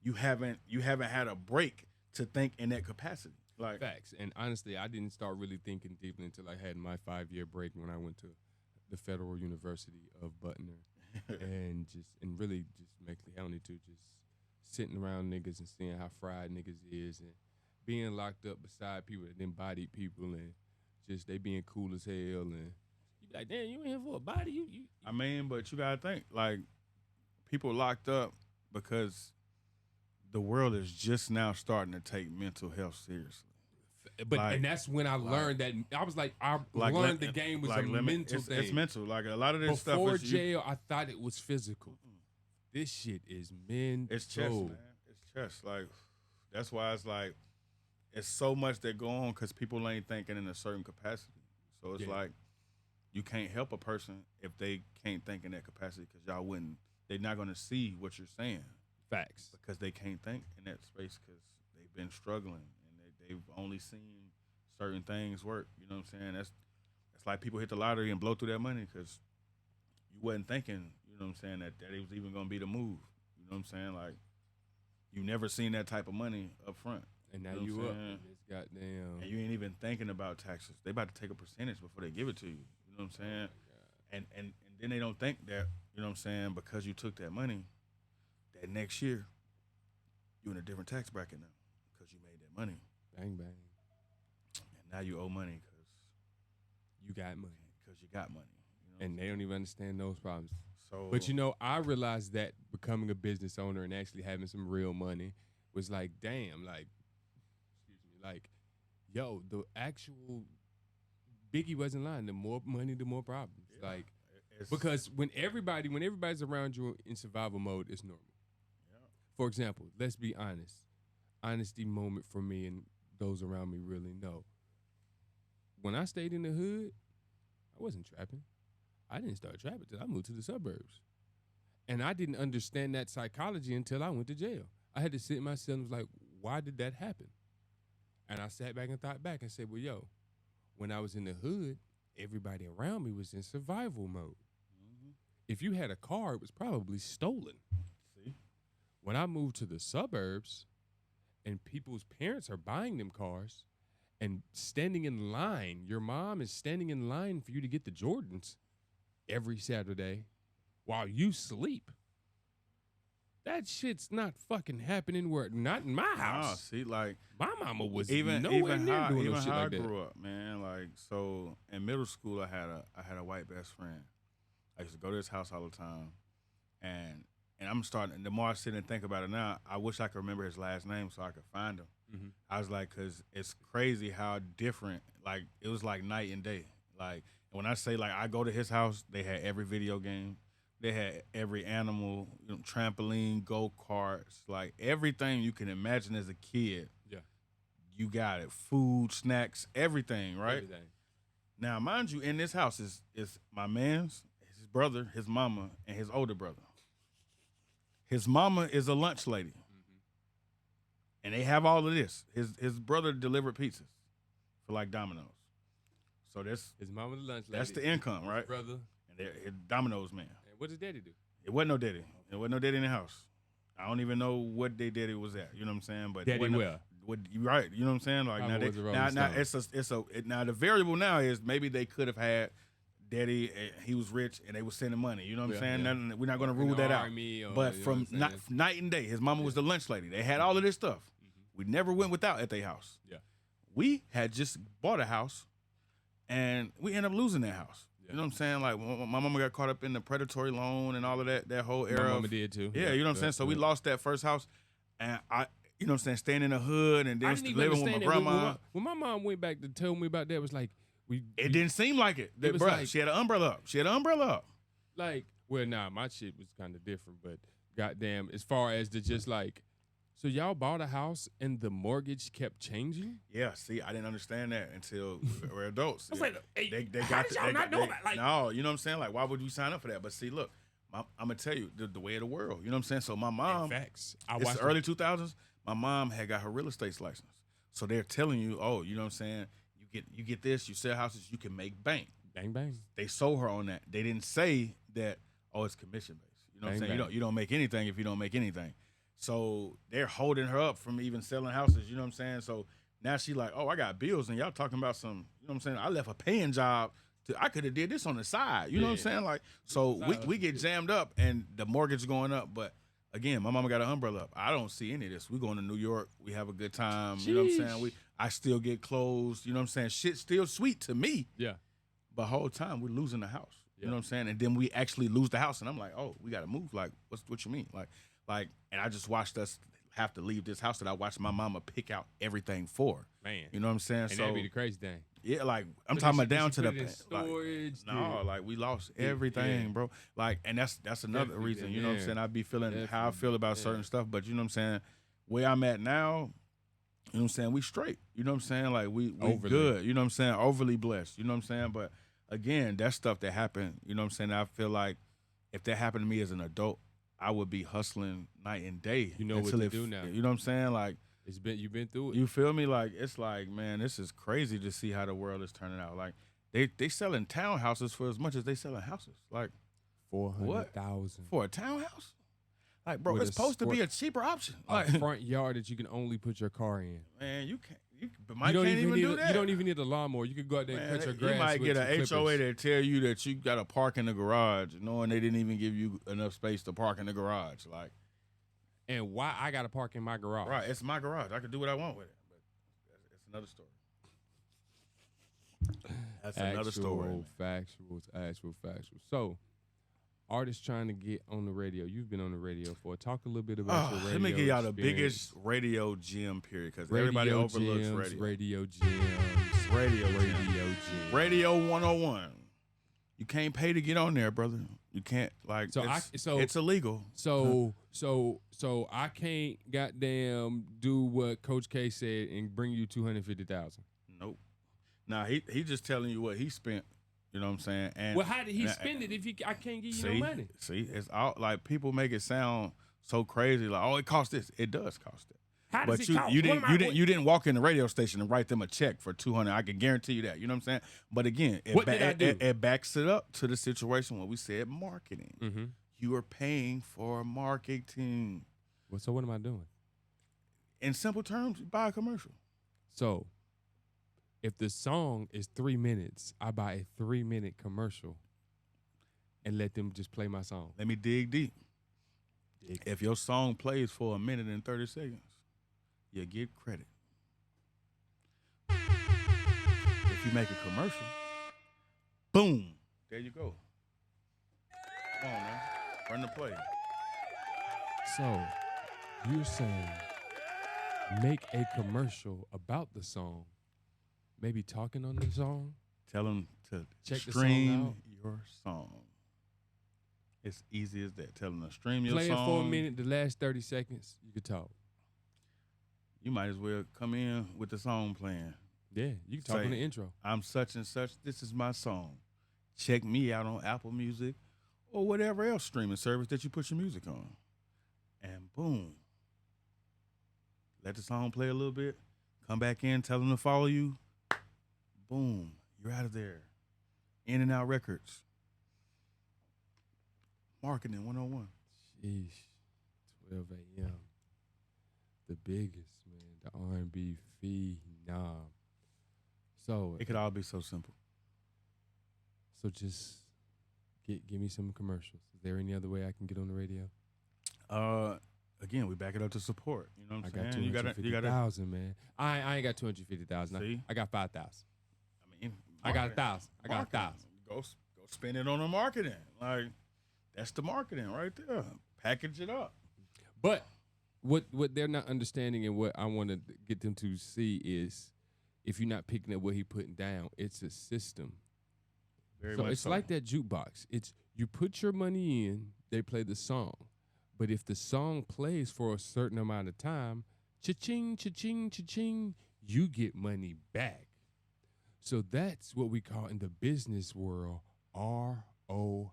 you haven't had a break to think in that capacity. Like, facts. And honestly, I didn't start really thinking deeply until I had my 5-year break when I went to the Federal University of Butner and really make the only to just sitting around niggas and seeing how fried niggas is and being locked up beside people that didn't body people and just they being cool as hell and you be like, damn, you in here for a body? You. I mean, but you gotta think, like, people locked up because the world is just now starting to take mental health seriously. But and that's when I learned that I was like, I learned the game was a mental thing. It's mental. Like, a lot of this stuff before jail, I thought it was physical. This shit is mental. It's chest, man. It's chest. Like, that's why it's like it's so much that go on because people ain't thinking in a certain capacity. So it's like you can't help a person if they can't think in that capacity because they're not gonna see what you're saying. Facts. Because they can't think in that space because they've been struggling and they've only seen certain things work. You know what I'm saying? That's like people hit the lottery and blow through that money because you wasn't thinking, you know what I'm saying, that it was even going to be the move. You know what I'm saying? Like, you never seen that type of money up front. And now you up in this goddamn. And you ain't even thinking about taxes. They about to take a percentage before they give it to you. You know what I'm saying? And then they don't think that, you know what I'm saying, because you took that money, that next year, you're in a different tax bracket now because you made that money. Bang, bang. And now you owe money because you got money. Because you got money. You know and they don't even understand those problems. So, but, I realized that becoming a business owner and actually having some real money was like, damn, like, yo, the actual Biggie wasn't lying. The more money, the more problems. Yeah, like, because when everybody's around you in survival mode, it's normal. Yeah. For example, let's be honest. Honesty moment for me and those around me really know. When I stayed in the hood, I wasn't trapping. I didn't start trapping till I moved to the suburbs. And I didn't understand that psychology until I went to jail. I had to sit in myself and was like, why did that happen? And I sat back and thought back and said, well, yo, when I was in the hood, everybody around me was in survival mode. Mm-hmm. If you had a car, it was probably stolen. See? When I moved to the suburbs and people's parents are buying them cars and standing in line, your mom is standing in line for you to get the Jordans every Saturday while you sleep. That shit's not fucking happening not in my house. See, like my mama was even nowhere near how, doing even no shit how like I that. grew up, man. Like, so in middle school, I had a white best friend. I used to go to his house all the time, and I'm starting. The more I sit and think about it now, I wish I could remember his last name so I could find him. Mm-hmm. I was like, cause it's crazy how different. Like, it was like night and day. Like, when I say like I go to his house, they had every video game. They had every animal, trampoline, go-karts, like everything you can imagine as a kid. Yeah. You got it. Food, snacks, everything, right? Everything. Now, mind you, in this house is my man's, his brother, his mama, and his older brother. His mama is a lunch lady. Mm-hmm. And they have all of this. His brother delivered pizzas for like Domino's. So that's His mama the lunch lady. that's the income, right? Brother. And they're Domino's man. And what does daddy do? It wasn't no daddy. It wasn't no daddy in the house. I don't even know what their daddy was at. You know what I'm saying? But Daddy well. You right. You know what I'm saying? Like Papa now, was a Rolling now Stone. now the variable now is maybe they could have had daddy. He was rich and they was sending money. You know what I'm saying? Yeah. We're not going to Working rule that out. army or, But you know from what I'm saying? night and day, his mama was the lunch lady. They had all of this stuff. Mm-hmm. We never went without at their house. Yeah. We had just bought a house, and we ended up losing that house. Yeah. You know what I'm saying? Like my mama got caught up in the predatory loan and all of that whole era. My of- mama did too. yeah, you know what I'm saying? So we lost that first house, and you know what I'm saying, staying in the hood and I then didn't even living with my understand that. grandma. When my mom went back to tell me about that, it was like It didn't seem like it. It was Bruh, like- she had an umbrella up. She had an umbrella up. like, well, nah, my shit was kind of different, but goddamn, as far as the just like, so y'all bought a house and the mortgage kept changing. Yeah, see, I didn't understand that until we're adults. I was like, hey, they how did y'all not know that? Like, no, you know what I'm saying? Like, why would we sign up for that? But see, look, I'm gonna tell you the way of the world. You know what I'm saying? So my mom, facts. it's the early 2000s. My mom had got her real estate license, so they're telling you, oh, you know what I'm saying? You get this, you sell houses, you can make bank. Bang bang. They sold her on that. They didn't say that, oh, it's commission based. You know what I'm Bang, saying? bang. You don't make anything if you don't make anything. So they're holding her up from even selling houses. You know what I'm saying? So now she like, oh, I got bills, and y'all talking about some. You know what I'm saying? I left a paying job. I could have did this on the side. You know what I'm Yeah. saying? Like, so we get jammed up, and the mortgage going up. But again, my mama got an umbrella up. I don't see any of this. We going to New York. We have a good time. You know what I'm saying? I still get clothes. You know what I'm saying? Shit's still sweet to me. Yeah. But whole time we're losing the house. Yeah. You know what I'm saying? And then we actually lose the house, and I'm like, oh, we got to move. Like, what you mean? Like, and I just watched us have to leave this house that I watched my mama pick out everything for. Man. You know what I'm saying? And So that'd be the crazy thing. yeah, like I'm But talking did about she down to put the it in like, storage. no, like we lost everything, bro. Like, and that's another Definitely reason. did, You know what I'm yeah. saying? I be feeling how I Definitely, feel about yeah. certain stuff, but you know what I'm saying? Where I'm at now, you know what I'm saying? We straight. You know what I'm saying? Like we Overly. good. You know what I'm saying? Overly blessed. You know what I'm saying? But again, that's stuff that happened. You know what I'm saying? I feel like if that happened to me as an adult, I would be hustling night and day. You know what until to it- do now. You know what I'm saying? Like, You've been through it. you feel me? Like, it's like, man, this is crazy to see how the world is turning out. Like, they selling townhouses for as much as they selling houses. Like, 400,000. for a townhouse? Like, bro, With it's a supposed to be a cheaper option. A Like, front yard that you can only put your car in. man, but Mike You don't can't even need do that. You don't even need a lawnmower. You could go out there and Man, cut your grass. you might with get some an HOA clippers. that tell you that you got to park in the garage, knowing they didn't even give you enough space to park in the garage. Like, And why I got to park in my garage? right, it's my garage. I can do what I want with it. But it's another story. That's another story. man. Actual factual. So, artists trying to get on the radio. You've been on the radio for. Talk a little bit about your radio. Let me give y'all the experience. biggest radio gem period because Radio everybody overlooks gems, radio. Radio gems. Radio gems. Radio 101. You can't pay to get on there, brother. You can't like. So it's illegal. So I can't goddamn do what Coach K said and bring you 250,000. Nope. Now he just telling you what he spent. You know what I'm saying? And Well, how did he spend it if I can't give you no money? See, it's all like people make it sound so crazy, like, oh, it costs this. It does cost it. How does But it cost? you didn't walk in the radio station and write them a check for $200. I can guarantee you that. You know what I'm saying? But again, What did I do? It backs it up to the situation when we said marketing. Mm-hmm. You are paying for marketing. Well, so what am I doing? In simple terms, buy a commercial. So, if the song is 3 minutes, I buy a 3-minute commercial and let them just play my song. Let me dig deep. If your song plays for 1 minute and 30 seconds, you get credit. If you make a commercial, boom, there you go. Come on, man. Run the play. So, you're saying make a commercial about the song, maybe talking on the song? Tell them to Check the stream song out. your song. It's easy as that. Tell them to stream your Play song. it for a minute, the last 30 seconds, you could talk. You might as well come in with the song playing. Yeah, you can talk Say, on the intro. I'm such and such. This is my song. Check me out on Apple Music or whatever else streaming service that you put your music on. And boom. Let the song play a little bit. Come back in, tell them to follow you. Boom. You're out of there. In and Out Records. Marketing 101. Sheesh, 12 a.m. The biggest, man, the R&B phenom. So It could all be so simple. just give me some commercials. Is there any other way I can get on the radio? Again, we back it up to support. You know what I I'm got saying? You gotta 250,000, man. I ain't got 250,000. See? I got 5,000. I mean, I got 1,000. I got 1,000. Go spend it on the marketing. Like, that's the marketing right there. Package it up. But what they're not understanding and what I want to get them to see is if you're not picking up what he's putting down, it's a system. Very So much it's so. like that jukebox. It's you put your money in, they play the song. But if the song plays for a certain amount of time, cha-ching, cha-ching, cha-ching, you get money back. So that's what we call in the business world ROI,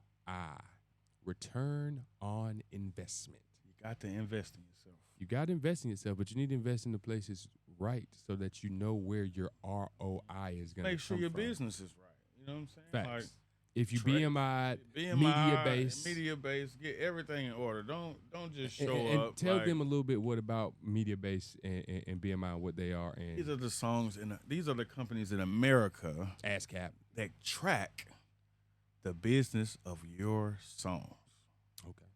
return on investment. You got to invest in yourself. You got to invest in yourself, but you need to invest in the places right so that you know where your ROI is going to come from. Make sure your business is right. You know what I'm saying? Facts. Like, If you Trade- BMI, BMI, media base, get everything in order. Don't just show and up. tell like, them a little bit what about media base and BMI, what they are, and these are the songs and these are the companies in America ASCAP. that track the business of your songs. Okay.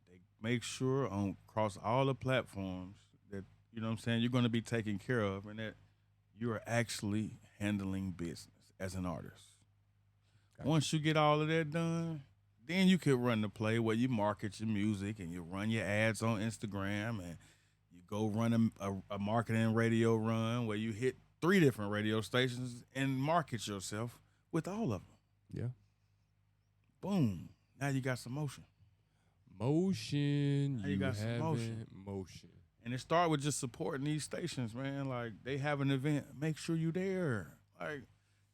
They make sure on across all the platforms that you know what I'm saying you're going to be taken care of and that you are actually handling business as an artist. Gotcha. Once you get all of that done, then you can run the play where you market your music and you run your ads on Instagram and you go run a marketing radio run where you hit 3 different radio stations and market yourself with all of them. Yeah. Boom. Now you got some motion. Motion. Now you got some motion. Motion. And it start with just supporting these stations, man. Like, they have an event, make sure you there. Like,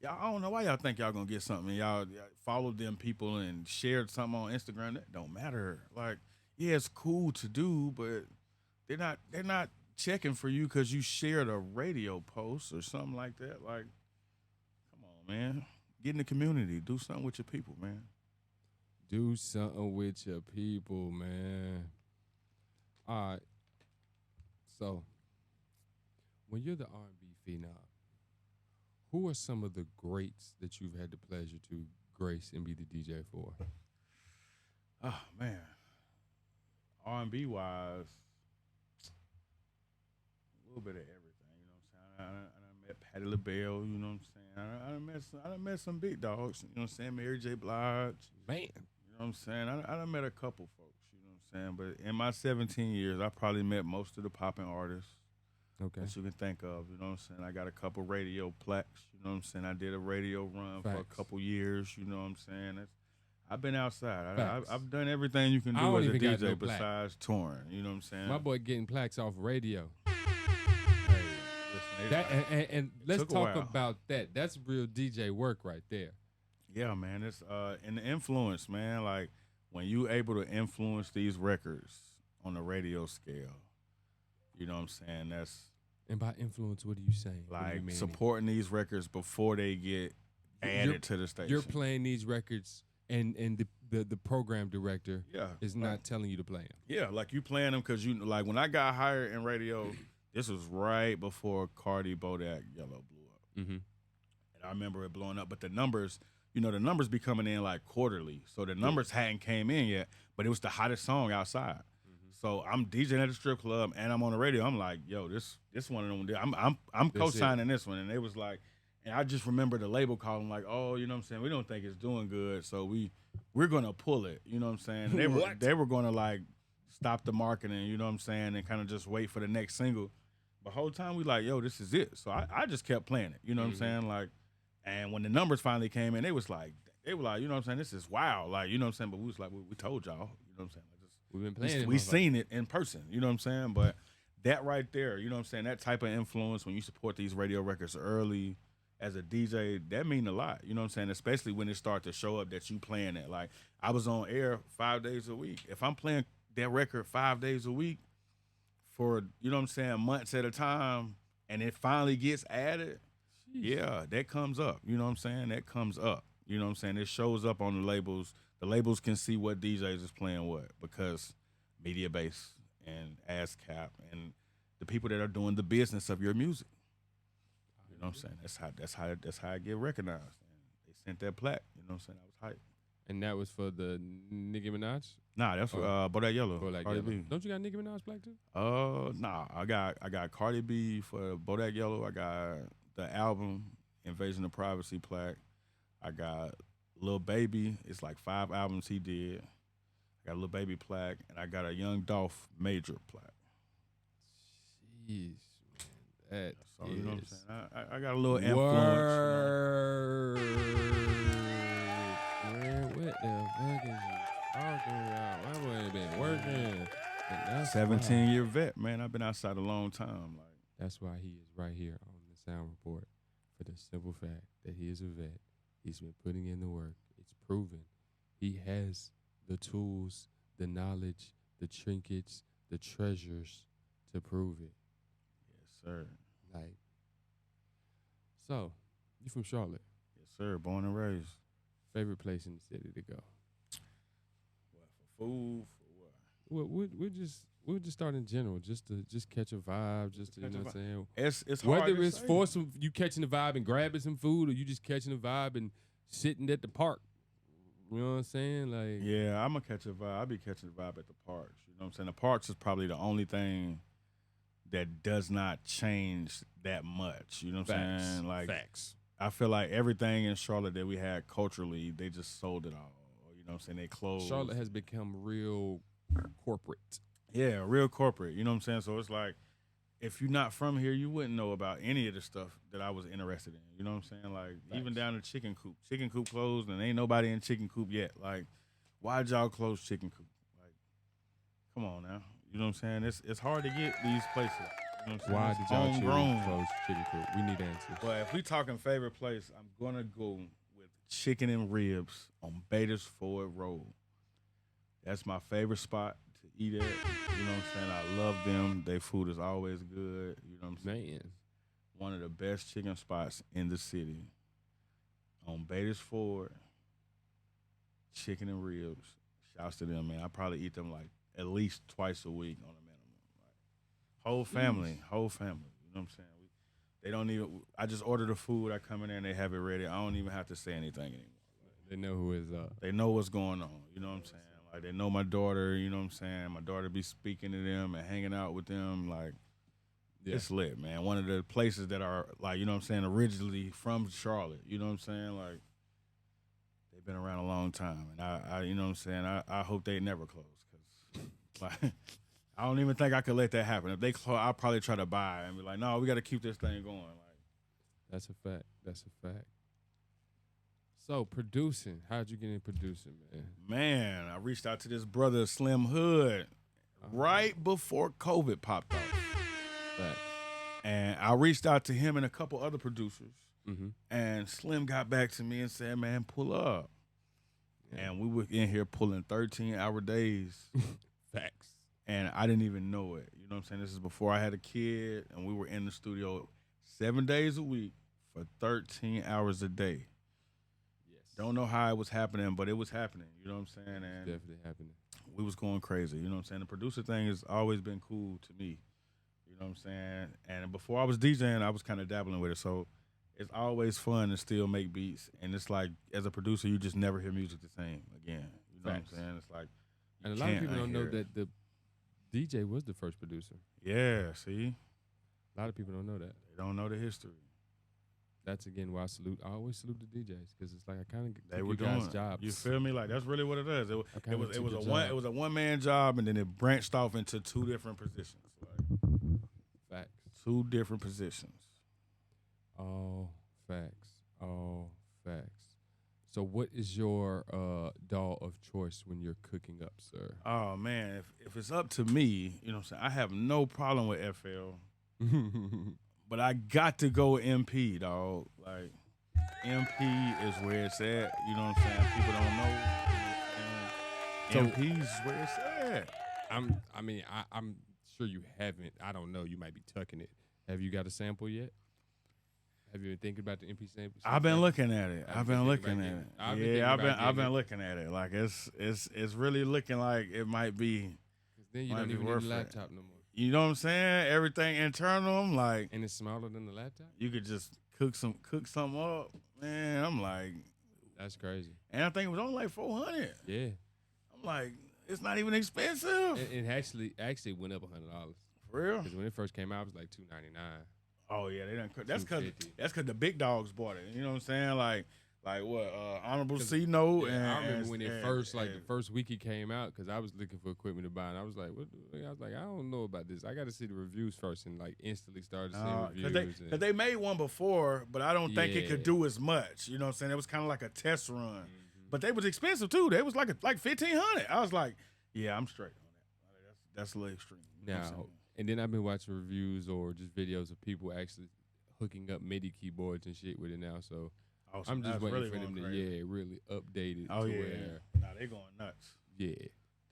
y'all, I don't know why y'all think y'all gonna get something. Y'all follow them people and shared something on Instagram. That don't matter. Like, yeah, it's cool to do, but they're not checking for you because you shared a radio post or something like that. Like, come on, man. Get in the community. Do something with your people, man. Do something with your people, man. All right. So, when you're the R&B phenom, who are some of the greats that you've had the pleasure to grace and be the DJ for? Oh, man. R&B wise, a little bit of everything, you know what I'm saying? I done met Patti LaBelle, you know what I'm saying? I done met some big dogs, you know what I'm saying? Mary J. Blige. Man. You know what I'm saying? I done met a couple folks, you know what I'm saying? But in my 17 years, I probably met most of the popping artists Okay. that you can think of, you know what I'm saying? I got a couple radio plaques, you know what I'm saying? I did a radio run for a Facts. couple years, you know what I'm saying? I've been outside. Facts. I've done everything you can I do don't as a even got DJ no plaque. besides touring, you know what I'm saying? My boy getting plaques off radio. Hey, listen, That and let's took a talk while. about that. That's real DJ work right there. Yeah, man. It's and the influence, man. Like when you able to influence these records on the radio scale, you know what I'm saying? That's And by influence, what are you saying? What do you like mean? supporting these records before they get added to the station. You're playing these records, and the program director Yeah, is not telling you to play them. Yeah, like you playing them because you like when I got hired in radio, this was right before Cardi Bodak Yellow blew up, Mm-hmm. and I remember it blowing up. But the numbers, the numbers be coming in like quarterly, so the numbers hadn't came in yet. But it was the hottest song outside. So I'm DJing at the strip club and I'm on the radio. I'm like, yo, this one of them. I'm co-signing this one, and it was like, and I just remember the label calling like, oh, you know what I'm saying? We don't think it's doing good, so we're gonna pull it. You know what I'm saying? And they were gonna like stop the marketing. You know what I'm saying? And kind of just wait for the next single. But whole time we like, yo, this is it. So I just kept playing it. You know what I'm saying? Like, and when the numbers finally came in, they were like, you know what I'm saying? This is wow. Like, you know what I'm saying? But we was like, we told y'all. You know what I'm saying? We've been playing it. We seen it in person, you know what I'm saying? But that right there, you know what I'm saying? That type of influence when you support these radio records early as a DJ, that mean a lot, you know what I'm saying? Especially when it start to show up that you playing it. Like I was on air 5 days a week. If I'm playing that record 5 days a week for, you know what I'm saying, months at a time, and it finally gets added, yeah, that comes up. You know what I'm saying? That comes up. You know what I'm saying? It shows up on the labels. The labels can see what DJs is playing what because media base and ASCAP and the people that are doing the business of your music. You know what I'm saying? That's how I get recognized. And they sent that plaque. You know what I'm saying? I was hyped. And that was for the Nicki Minaj? Nah, that's for Bodak Yellow. Bodak Cardi Yellow. B. Don't you got Nicki Minaj plaque too? Nah. I got Cardi B for Bodak Yellow. I got the album Invasion of Privacy plaque. I got Lil Baby. It's like 5 albums he did. I got a Lil Baby plaque, and I got a Young Dolph Major plaque. Jeez, man. So, you know what I'm saying? I got a little influence. Word. Man, what the fuck is you talking about? My boy ain't been working. 17-year vet, man. I've been outside a long time. Like that's why he is right here on the Sound Report for the simple fact that he is a vet. He's been putting in the work. It's proven. He has the tools, the knowledge, the trinkets, the treasures to prove it. Yes, sir. Like, so, you from Charlotte? Yes, sir. Born and raised. Favorite place in the city to go? What, for food? For what? We'll just start in general, just to catch a vibe, just to, you know what I'm saying? It's hard whether to it's say. for some you catching the vibe and grabbing some food, or you just catching the vibe and sitting at the park. You know what I'm saying? Like, yeah, I'm gonna catch a vibe. I'll be catching the vibe at the parks. You know what I'm saying? The parks is probably the only thing that does not change that much. You know what I'm saying? Like facts. I feel like everything in Charlotte that we had culturally, they just sold it all. You know what I'm saying? They closed. Charlotte has become real corporate. Yeah, real corporate. You know what I'm saying? So it's like, if you're not from here, you wouldn't know about any of the stuff that I was interested in. You know what I'm saying? Like, even down to Chicken Coop. Chicken Coop closed, and ain't nobody in Chicken Coop yet. Like, why'd y'all close Chicken Coop? Like, come on now. You know what I'm saying? It's hard to get these places. You know what I'm saying? Why It's did y'all homegrown. choose close Chicken Coop? We need answers. But if we talking favorite place, I'm gonna go with Chicken and Ribs on Bader's Ford Road. That's my favorite spot to eat at. You know what I'm saying? I love them. Their food is always good. You know what I'm saying? Man. One of the best chicken spots in the city. On Bader's Ford, Chicken and Ribs. Shouts to them, man. I probably eat them like at least twice a week on a minimum. Like, whole family. You know what I'm saying? They don't even. I just order the food. I come in there and they have it ready. I don't even have to say anything anymore. They know who is up. They know what's going on. You know what I'm saying? Like, they know my daughter. You know what I'm saying? My daughter be speaking to them and hanging out with them. Like, it's lit, man. One of the places that are, like, you know what I'm saying, originally from Charlotte. You know what I'm saying? Like, they've been around a long time. And I you know what I'm saying? I hope they never close. Because, like, I don't even think I could let that happen. If they close, I'll probably try to buy and be like, no, we got to keep this thing going. Like, that's a fact. That's a fact. So, producing. How'd you get in producing, man? Man, I reached out to this brother, Slim Hood, right before COVID popped off. Facts. And I reached out to him and a couple other producers, Mm-hmm. and Slim got back to me and said, "Man, pull up." Yeah. And we were in here pulling 13-hour days, Facts. and I didn't even know it. You know what I'm saying? This is before I had a kid, and we were in the studio 7 days a week for 13 hours a day. Yes. Don't know how it was happening, but it was happening. You know what I'm saying? And Definitely happening. we was going crazy. You know what I'm saying? The producer thing has always been cool to me. You know what I'm saying? And before I was DJing, I was kind of dabbling with it. So it's always fun to still make beats. And it's like, as a producer, you just never hear music the same again. You know Facts. what I'm saying? It's like, And a you lot of can't people don't know unhear it. that the DJ was the first producer. Yeah, see? A lot of people don't know that. They don't know the history. That's again why I always salute the DJs because it's like I kind of They took were you guys' doing jobs. You feel me? Like that's really what it is. I It kinda was took your it was a one-man job, and then it branched off into two different positions. Like Facts. two different positions. All facts. All facts. So what is your doll of choice when you're cooking up, sir? Oh man, if it's up to me, you know what I'm saying? I have no problem with FL, but I got to go with MP, dog. Like MP is where it's at. You know what I'm saying? People don't know. You know what I'm saying? MP is where it's at. I'm sure you haven't. I don't know. You might be tucking it. Have you got a sample yet? Have you been thinking about the MP sample? I've been looking at it. Have I've you been been looking thinking at about it. getting it? I've been thinking Yeah, about I've been getting it. looking at it. Like it's really looking like it might be. Because then you Might don't be even need worth a it. laptop no more. You know what I'm saying? Everything internal. I'm like, And it's smaller than the laptop? you could just cook something up. Man, I'm like, That's crazy. and I think it was only like 400. Yeah. I'm like, it's not even expensive. It actually went up $100. For real? Because when it first came out, it was like $299. Oh yeah, they done. That's $250. because the big dogs bought it. You know what I'm saying? Like what? Honorable C Note. Yeah, and I remember when it and- first, like and- the first week it came out, because I was looking for equipment to buy, and I was like, "What?" I was like, "I don't know about this. I got to see the reviews first," and like instantly started seeing reviews. Because they made one before, but I don't think it could Yeah. do as much. You know what I'm saying? It was kind of like a test run, but they was expensive too. They was like $1,500. I was like, yeah, I'm straight on that. Like, that's a little extreme. You know what I'm Now, saying? and then I've been watching reviews or just videos of people actually hooking up MIDI keyboards and shit with it now. So Oh, so I'm just that's waiting really for them going to crazy. really update it. Oh to yeah, where, nah, they going nuts. yeah,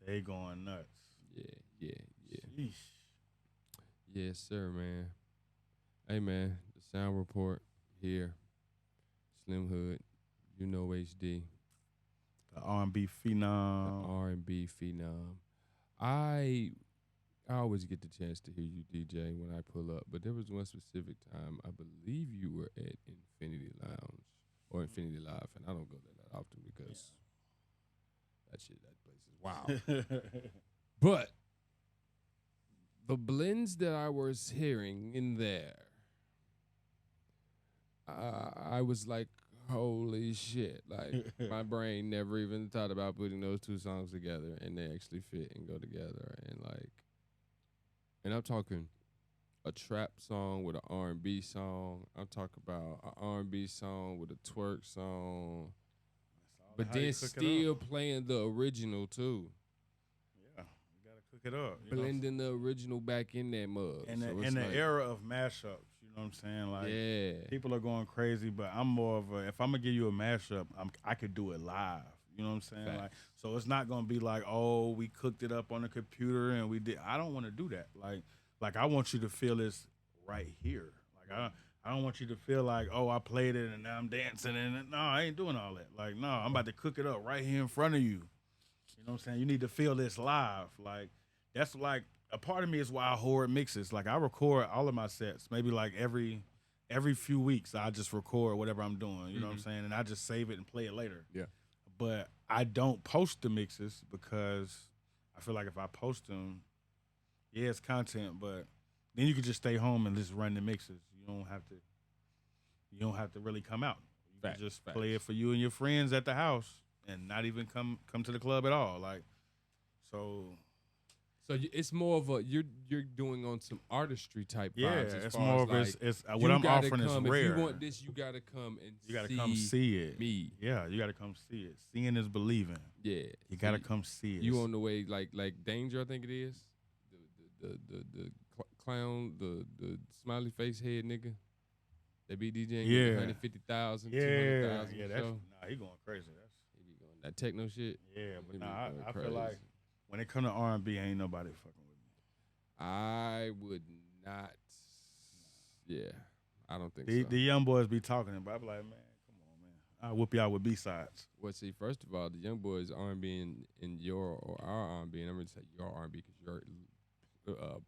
They going nuts. yeah. Sheesh. Yes, sir, man. Hey, man, the sound report here. Slim Hood, you know HD, The R&B the phenom. R&B phenom. I always get the chance to hear you DJ when I pull up, but there was one specific time I believe you were at Infinity Lounge or Infinity Live, and I don't go there that often because that place is wild. But the blends that I was hearing in there, I was like, holy shit. Like, my brain never even thought about putting those two songs together, and they actually fit and go together. And I'm talking a trap song with an R&B song. I'm talking about an R&B song with a twerk song. But How you then cook it still up. playing the original, too. Yeah, you gotta cook it up. You know what I'm Blending the original back in that mug. in the, So in it's the like, era of mashups, you know what I'm saying? Like, yeah. people are going crazy, but I'm more of a, if I'm gonna give you a mashup, I could do it live. You know what I'm saying? Facts. Like, so it's not gonna be like, oh, we cooked it up on the computer and we did. I don't want to do that. Like I want you to feel this right here. Like I don't want you to feel like, oh, I played it and now I'm dancing and no, I ain't doing all that. Like, no, I'm about to cook it up right here in front of you. You know what I'm saying? You need to feel this live. Like, that's like a part of me is why I hoard mixes. Like, I record all of my sets, maybe like every few weeks. I just record whatever I'm doing. You know what I'm saying? And I just save it and play it later. Yeah. But I don't post the mixes because I feel like if I post them, yeah, it's content, but then you can just stay home and just run the mixes. You don't have to really come out. You Facts, can just facts. play it for you and your friends at the house and not even come to the club at all. Like, so So it's more of a you're doing on some artistry type yeah, vibes. As it's far more as of like, it's you what I'm gotta offering is come, rare. If you want this, you gotta come and You gotta come see it. me. Yeah, you gotta come see it. Seeing is believing. Yeah, You gotta come see it. You on the way like Danger, I think it is. The clown, the smiley face head nigga. They be DJing Yeah. 150,000, Yeah, 200,000. yeah, So he going crazy. he be going that techno shit. Yeah, but he be nah, going I feel crazy. like when it come to R&B, ain't nobody fucking with me. I would not. Yeah, I don't think The so. young boys be talking about. I be like, man, come on, man. I'll whoop y'all with B-sides. Well, see, first of all, the young boys R&B in your or our R&B, and I'm gonna say your R&B because your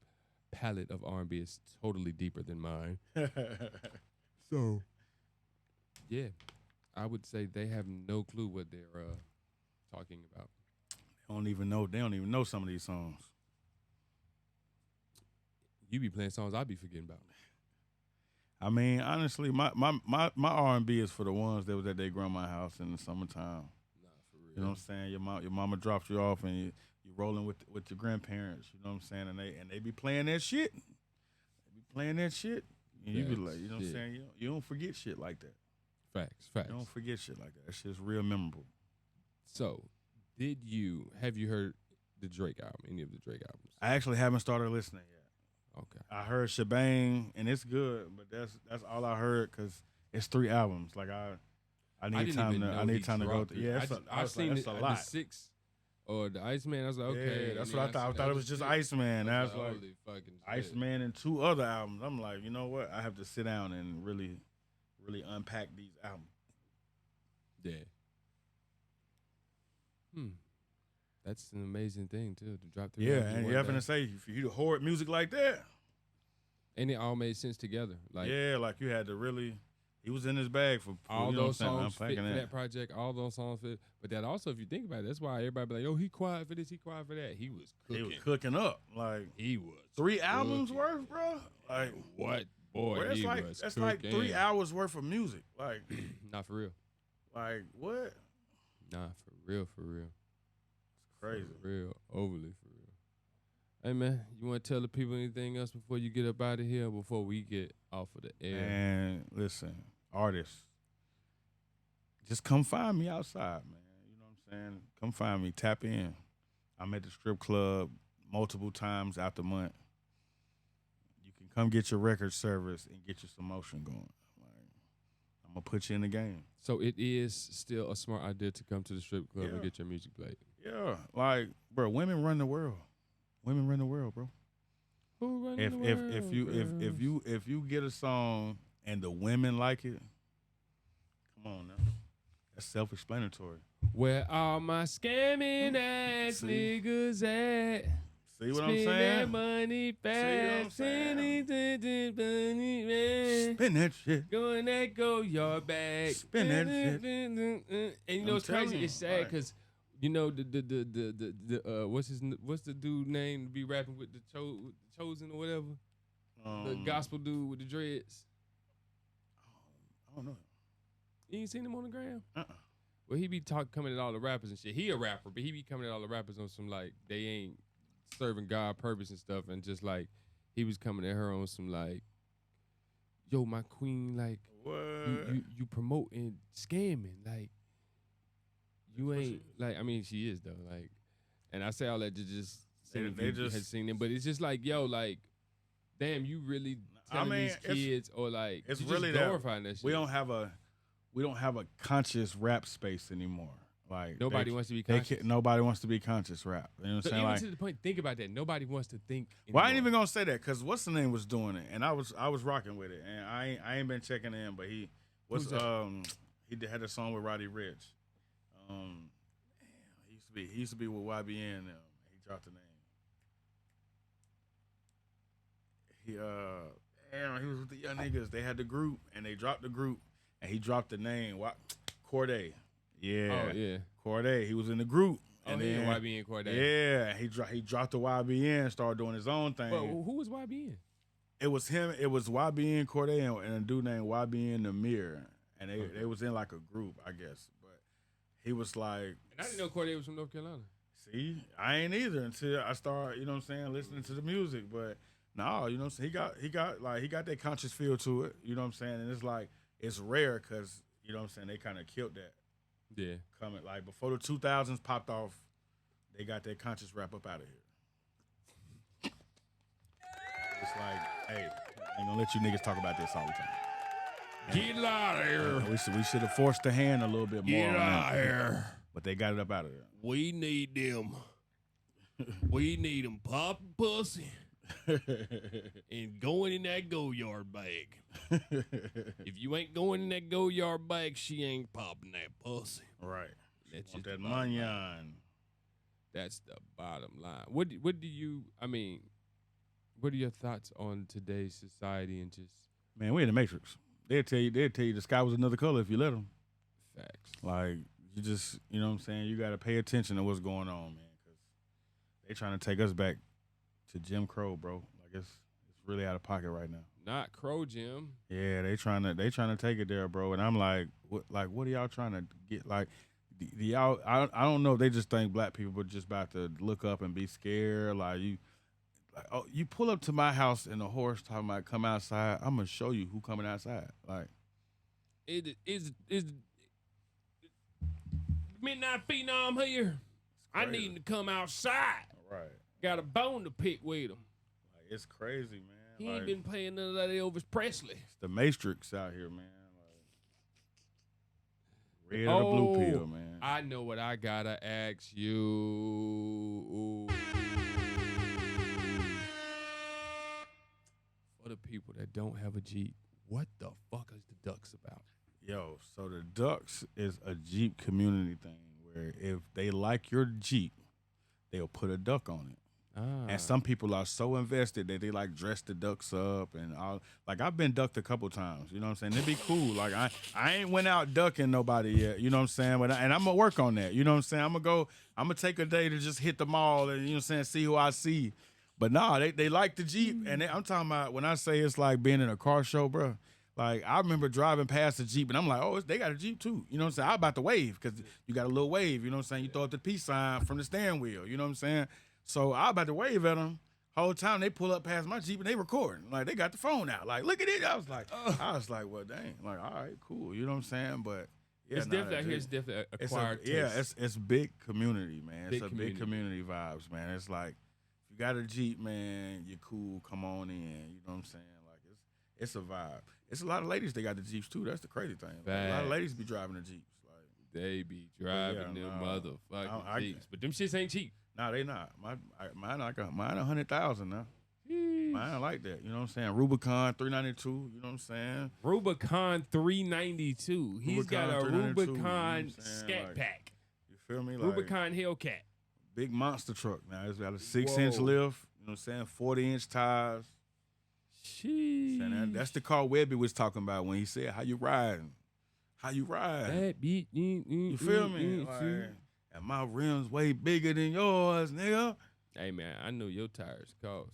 palette of R&B is totally deeper than mine. So, yeah, I would say they have no clue what they're talking about. They don't even know some of these songs. You be playing songs I be forgetting about. I mean, honestly, my R&B is for the ones that was at their grandma's house in the summertime. Nah, for real. You know what I'm saying? Your mama dropped you off and you rolling with your grandparents. You know what I'm saying? And they be playing that shit. And you be Facts. like, you know what I'm saying? You don't forget shit like that. Facts. You don't forget shit like that. That shit's real memorable. So, have you heard the Drake album? Any of the Drake albums? I actually haven't started listening yet. Okay. I heard Shebang and it's good, but that's all I heard because it's 3 albums. Like I need time to go through. Yeah, I've seen that's a lot. The 6 or the Iceman. I was like, okay. Yeah, that's what I thought. I thought it was just Iceman. That's like holy fucking shit. Iceman and 2 other albums. I'm like, you know what? I have to sit down and really unpack these albums. Yeah. That's an amazing thing too to drop 3 Yeah, albums in and one you having day. to say for you to hoard music like that. And it all made sense together. Like Like you had to really. He was in his bag for all you know those what I'm saying, songs fit unpacking for that project. All those songs fit. But that also, if you think about it, that's why everybody be like, "Oh, he quiet for this, he quiet for that." He was cooking. He was cooking up. Like He was 3 albums cooking. worth, bro. Like What boy? bro, that's he like was that's cooking. like 3 hours worth of music. Like Not for real. like what? Nah, for real, for real. It's crazy. For real, overly for real. Hey man, you want to tell the people anything else before you get up out of here? Or before we get off of the air? And listen, artists, just come find me outside, man. You know what I'm saying? Come find me. Tap in. I'm at the strip club multiple times out the month. You can come get your record service and get your some motion going. Like, I'm gonna put you in the game. So it is still a smart idea to come to the strip club and Yeah. get your music played. Yeah, like, bro, women run the world. Women run the world, bro. Who running If the world, if you get a song and the women like it, come on now. That's self-explanatory. Where all my scamming ass See? niggas at? See what I'm Spend that saying? money what I'm fast. saying? Spend Spin that shit. Going that go yard bag. Spin that shit. And you know I'm it's crazy. telling It's you, sad like- because you know the what's the dude name to be rapping with the chosen or whatever, the gospel dude with the dreads. I don't know. You ain't seen him on the gram? Uh-uh. Well, he be coming at all the rappers and shit. He a rapper, but he be coming at all the rappers on some like they ain't serving God purpose and stuff, and just like he was coming at her on some like, yo, my queen, like What? you promoting scamming, like you ain't like. I mean, she is though, like, and I say all that to just see if They you just- had seen them, but it's just like, yo, like, damn, you really I telling mean, these kids or like it's you really just that glorifying that shit. we don't have a conscious rap space anymore. Like Nobody wants to be conscious. Nobody wants to be conscious rap. You know what So I'm saying? even Like, to the point, think about that. Nobody wants to think. well, I ain't anymore. even gonna say that because what's the name was doing it, and I was rocking with it, and I ain't been checking in, but he was Who's that? he had a song with Roddy Ricch. He used to be with YBN. He dropped the name. He was with the young niggas. They had the group, and they dropped the group, and he dropped the name. Corday. Yeah. Oh yeah. Corday. He was in the group. And And then then YBN Corday. yeah, he dropped the YBN, started doing his own thing. But who was YBN? It was him. It was YBN Corday and a dude named YBN Namir, and they was in like a group, I guess. But he was like, And I didn't know Corday was from North Carolina. see, I ain't either until I start, you know what I'm saying, listening to the music. But no, you know what I'm saying, he got that conscious feel to it, you know what I'm saying, and it's like it's rare because you know what I'm saying, they kind of killed that. Yeah. Coming like before the 2000s popped off, they got that conscious rap up out of here. It's like, hey, I ain't gonna let you niggas talk about this all the time. Get out of here. We should have forced the hand a little bit more Get on out that. of here. But they got it up out of there. We need them. We need them popping pussy and going in that go-yard bag. If you ain't going in that go-yard bag, she ain't popping that pussy. Right. That's Want just that the bottom line. manyan. That's the bottom line. What do you, I mean, what are your thoughts on today's society and just Man, we in the Matrix. They'll tell you the sky was another color if you let them. facts? Like, you just, you know what I'm saying? You got to pay attention to what's going on, man, because they trying to take us back to Jim Crow, bro. Like, it's really out of pocket right now. Not Crow Jim. Yeah, they trying to take it there, bro. And I'm like, what are y'all trying to get? Like, the y'all, I don't know if they just think black people are just about to look up and be scared. Like, you pull up to my house and a horse talking about come outside, I'm gonna show you who coming outside. Like, It is Midnight Phenom here. I crazy. need him to come outside. right. Got a bone to pick with him. Like, it's crazy, man. He Like, ain't been playing none of that Elvis Presley. it's the Matrix out here, man. Like, red or the blue pill, man. I know what I gotta ask you. For the people that don't have a Jeep, what the fuck is the Ducks about? Yo, so the Ducks is a Jeep community thing where if they like your Jeep, they'll put a duck on it. And some people are so invested that they like dress the ducks up and all. Like, I've been ducked a couple times, you know what I'm saying? It'd be cool. Like, I ain't went out ducking nobody yet, you know what I'm saying? But and I'm gonna work on that, you know what I'm saying? I'm gonna take a day to just hit the mall and, you know what I'm saying, see who I see. But nah, they like the Jeep, and I'm talking about when I say it's like being in a car show, bro. Like, I remember driving past the Jeep, and I'm like, oh, they got a Jeep too. You know what I'm saying? I'm about to wave because you got a little wave, you know what I'm saying? You throw up the peace sign from the steering wheel, you know what I'm saying? So I about to wave at them. Whole time they pull up past my Jeep and they recording. Like, they got the phone out. Like, look at it. I was like, well, dang. Like, all right, cool. You know what I'm saying? But yeah, It's different out here. It's different. Acquired taste. Yeah, it's big community, man. Big It's a big community vibes, man. It's like, if you got a Jeep, man, you're cool. Come on in. You know what I'm saying? Like, it's a vibe. It's a lot of ladies that got the Jeeps too. That's the crazy thing. Like, a lot of ladies be driving the Jeeps. Like, They be driving them motherfucking Jeeps. But them shits ain't cheap. nah, they not. Mine like mine 100,000 now. Mine like that. You know what I'm saying? Rubicon 392. You know what I'm saying? Rubicon 392. He's got a 392, you know what Rubicon I'm saying? Scat Like, Pack. You feel me? Like, Rubicon Hellcat. big monster truck now. It's got a 6-inch lift. You know what I'm saying? 40-inch tires. Sheesh. That's the car Webby was talking about when he said, "How you riding? How you ride?" That beat. You feel me? Like, and my rims way bigger than yours, nigga. Hey man, I know your tires cost.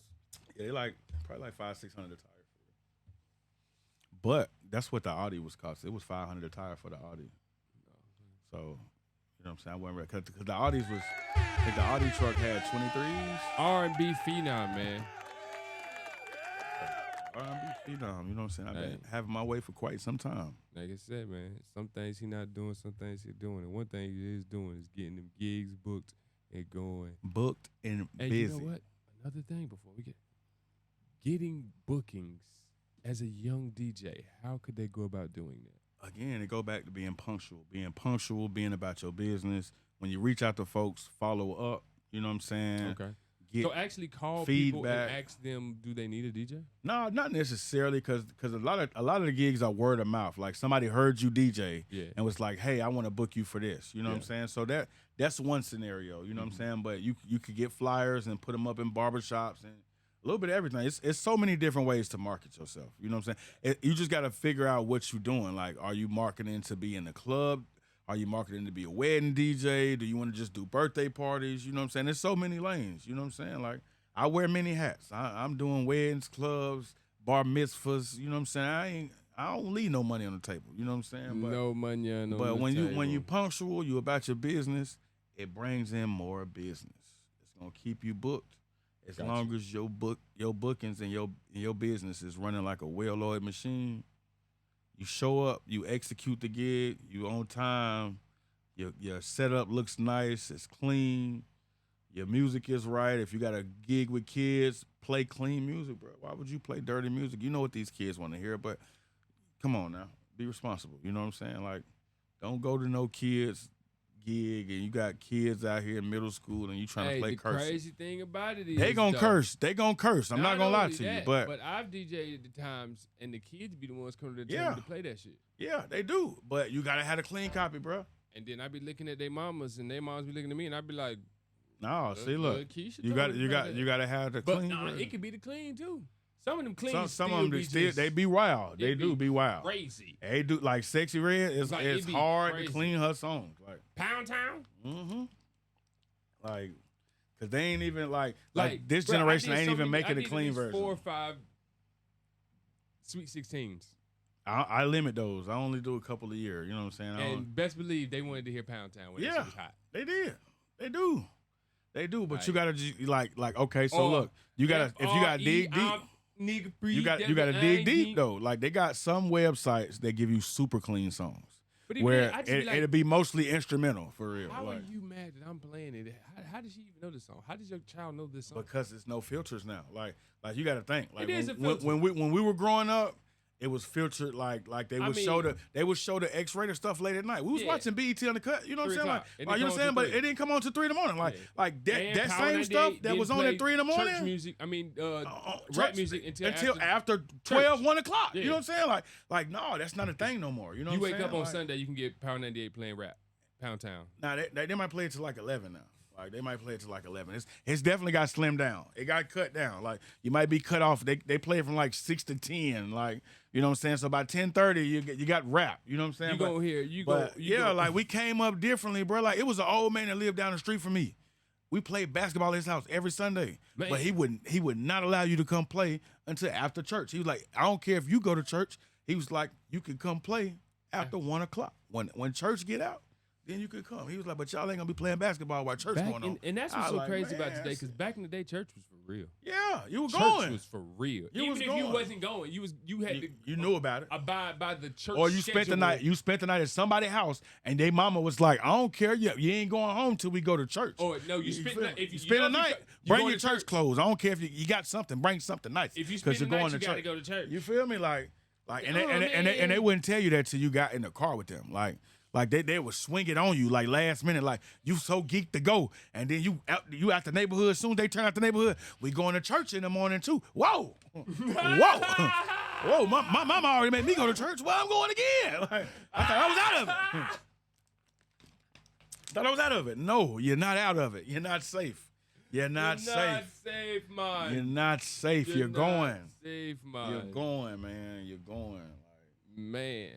Yeah, they probably like $500-600 a tire. But that's what the Audi was cost. It was $500 a tire for the Audi. So, you know what I'm saying? I wasn't because the Audis was, I think the Audi truck had 23s. R&B phenom, man. R&B phenom, you know what I'm saying? I've Hey. been having my way for quite some time. Like I said, man, some things he not doing, some things he doing. And one thing he is doing is getting them gigs booked and going. Booked and And busy. you know what? Another thing before we getting bookings as a young DJ, how could they go about doing that? Again, it go back to being punctual, being about your business. When you reach out to folks, follow up. You know what I'm saying? Okay. Get So actually call people feedback. and ask them, do they need a DJ? No, not necessarily, because a lot of the gigs are word of mouth. Like, somebody heard you DJ and was like, "Hey, I want to book you for this." You know what I'm saying? So that's one scenario. You know what I'm saying? But you could get flyers and put them up in barbershops and a little bit of everything. It's so many different ways to market yourself. You know what I'm saying? You just got to figure out what you're doing. Like, are you marketing to be in the club? Are you marketing to be a wedding DJ? Do you want to just do birthday parties? You know what I'm saying? There's so many lanes. You know what I'm saying? Like, I wear many hats. I'm doing weddings, clubs, bar mitzvahs. You know what I'm saying? I don't leave no money on the table. You know what I'm saying? No money on the But when table. you punctual, you about your business, it brings in more business. It's gonna keep you booked as long as your bookings and your business is running like a well-oiled machine. You show up, you execute the gig, you on time, your setup looks nice, it's clean. your music is right, if you got a gig with kids, play clean music, bro. Why would you play dirty music? You know what these kids want to hear, but come on now, be responsible. You know what I'm saying? Like, don't go to no kids gig and you got kids out here in middle school and you trying to play curse. The crazy thing about it is they gonna curse. They gonna curse. I'm not gonna lie to you, but I've DJed at the times and the kids be the ones coming to the Yeah. to play that shit. yeah, they do. But you gotta have a clean copy, bro. And then I be looking at their mamas and their moms be looking at me and I be like, No, see, look, Keisha you got to have the but clean. nah, version. it could be the clean too. Some of them clean. Some of them be still just, they be wild. They do be wild. Crazy. They do like Sexy Red. It's Like, it's it be hard crazy. to clean her songs. Like Pound Town. like, cause they ain't even like this bro, I generation did ain't so even many- making I a did clean at least version. 4 or 5 Sweet 16s. I limit those. I only do a couple a year. You know what I'm saying? I don't- And best believe they wanted to hear Pound Town when it Yeah. was hot. They did. They do. They do. But you Like- gotta just like okay. So Or look, you gotta if you gotta dig deep. Nigga, You gotta dig deep though. Like they got some websites that give you super clean songs But even where then, I just be like, it'll be mostly instrumental for real. how like, are you mad that I'm playing it? How does she even know this song? How does your child know this song? because it's no filters now. Like you got to think. Like It is a when, filter. when we were growing up, it was filtered. Like they I would mean- show the X-rated stuff late at night. We was Yeah. watching BET on the cut. You know what I'm 3 saying? Like, o'clock. It you know didn't what I'm come saying? on But till 3. it didn't come on till 3 in the morning. Like Yeah. that And that Power same 98 stuff that didn't was on play at 3 in the morning. Church music. I mean, rap church- music until after 12, 1 o'clock. Yeah. You know what I'm saying? Like no, that's not a thing no more. You know You what I'm wake saying? up on Like, Sunday, you can get Power 98 playing rap. Pound Town. Now they might play it to like 11 now. Like they might play it to like 11. It's definitely got slimmed down. It got cut down. Like you might be cut off. They play it from like 6 to 10. Like you know what I'm saying. So by 10:30 you got rap. You know what I'm saying. You But- gonna hear you But go. You yeah, go, like we came up differently, bro. Like it was an old man that lived down the street from me. We played basketball at his house every Sunday, Man. but he would not allow you to come play until after church. He was like, I don't care if you go to church. He was like, you can come play after 1 o'clock when church get out. Then you could come. He was like, but y'all ain't gonna be playing basketball while church going on. and that's I what's so like, crazy about man, today. Because back in the day, church was for real. Yeah, you were Church going. was for real. You Even was if going. you wasn't going, you had to You knew about it. abide by the church. Or you spent the night. You spent the night at somebody's house, and their mama was like, "I don't care. You ain't going home till we go to church." Or no, you spent feel the me? night. If you spend know the if you night, go- you bring going your to church clothes. I don't care if you got something. Bring something nice. If you 'cause spend the you're night, going you to gotta church. go to church. You feel me? Like, and Oh, they man. wouldn't tell you that till you got in the car with them. Like they would swing it on you like last minute. Like you so geeked to go, and then you out the neighborhood. As soon as they turn out the neighborhood, we going to church in the morning too. Whoa, whoa. Whoa, my mama already made me go to church. Well, I'm going again. Like, I thought I was out of it. Thought I was out of it. No, you're not out of it. You're not safe. You're not You're safe. not safe, man. You're not safe. You're not going. Safe, man. You're going, man. You're going. Man.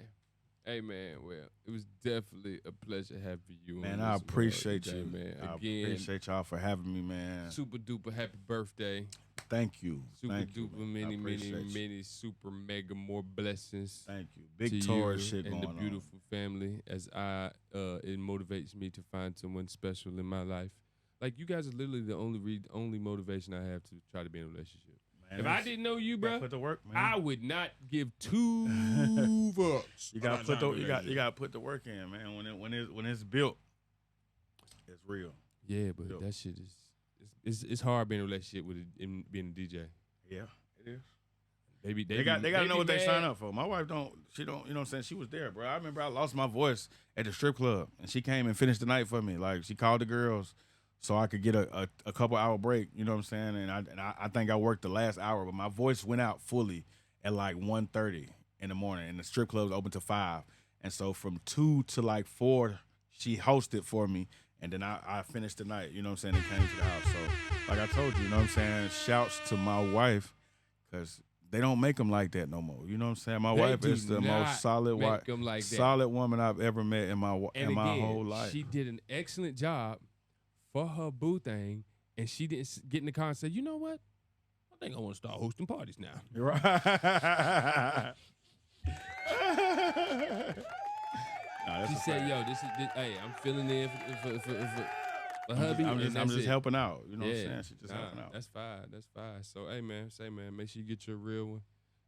Hey, man. Well, it was definitely a pleasure having you. Man, on I this appreciate today, you. man. I Again, appreciate y'all for having me, man. super duper happy birthday. Thank you. Super Thank you, duper man. I many, appreciate you. many super mega more blessings. Thank you. Big to tour you shit and going the beautiful family as it motivates me to find someone special in my life. Like you guys are literally the only motivation I have to try to be in a relationship. on. If I didn't know you, bro, put the work, man. I would not give 2 fucks. You gotta put you gotta put the work in, man. When it's built, it's real. Yeah, but Yo. that shit is it's hard being in a relationship with being a DJ. Yeah, it is. They gotta know what they sign up for. My wife she don't, you know what I'm saying? She was there, bro. I remember I lost my voice at the strip club and she came and finished the night for me. Like she called the girls so I could get a couple hour break, you know what I'm saying? And I think I worked the last hour, but my voice went out fully at like 1:30 in the morning and the strip club was open till 5. And so from 2 to like 4, she hosted for me. And then I finished the night, you know what I'm saying, and came to the house. So, like I told you, you know what I'm saying, shouts to my wife, because they don't make them like that no more. You know what I'm saying? My They wife do is the not most solid make wife, 'em like that. solid woman I've ever met in my And my again, whole life. she did an excellent job for her boo thing, and she didn't get in the car and say, you know what? I think I want to start hosting parties now. You're right. Nah, that's She a said, fact. yo, this, hey, I'm filling in for hubby. I'm and just that's it. helping out. You know what I'm Yeah. saying? She's just Nah, helping out. That's fine. That's fine. So, hey, man, make sure you get your real one.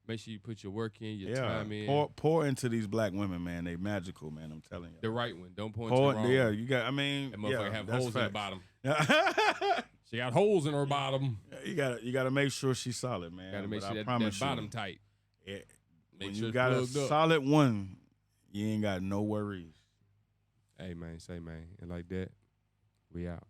Make sure you put your work in, your time in. Pour into these black women, man. They magical, man. I'm telling you. The right one. Don't pour into the wrong Yeah, one. you got. I mean, That motherfucker have holes in the bottom. bottom. She got holes in her bottom. You gotta make sure she's solid, man. Got to make But sure I that promise bottom tight. Yeah, Make when sure you it's got a plugged up. solid one, you ain't got no worries. Hey, man, say, man. And like that, we out.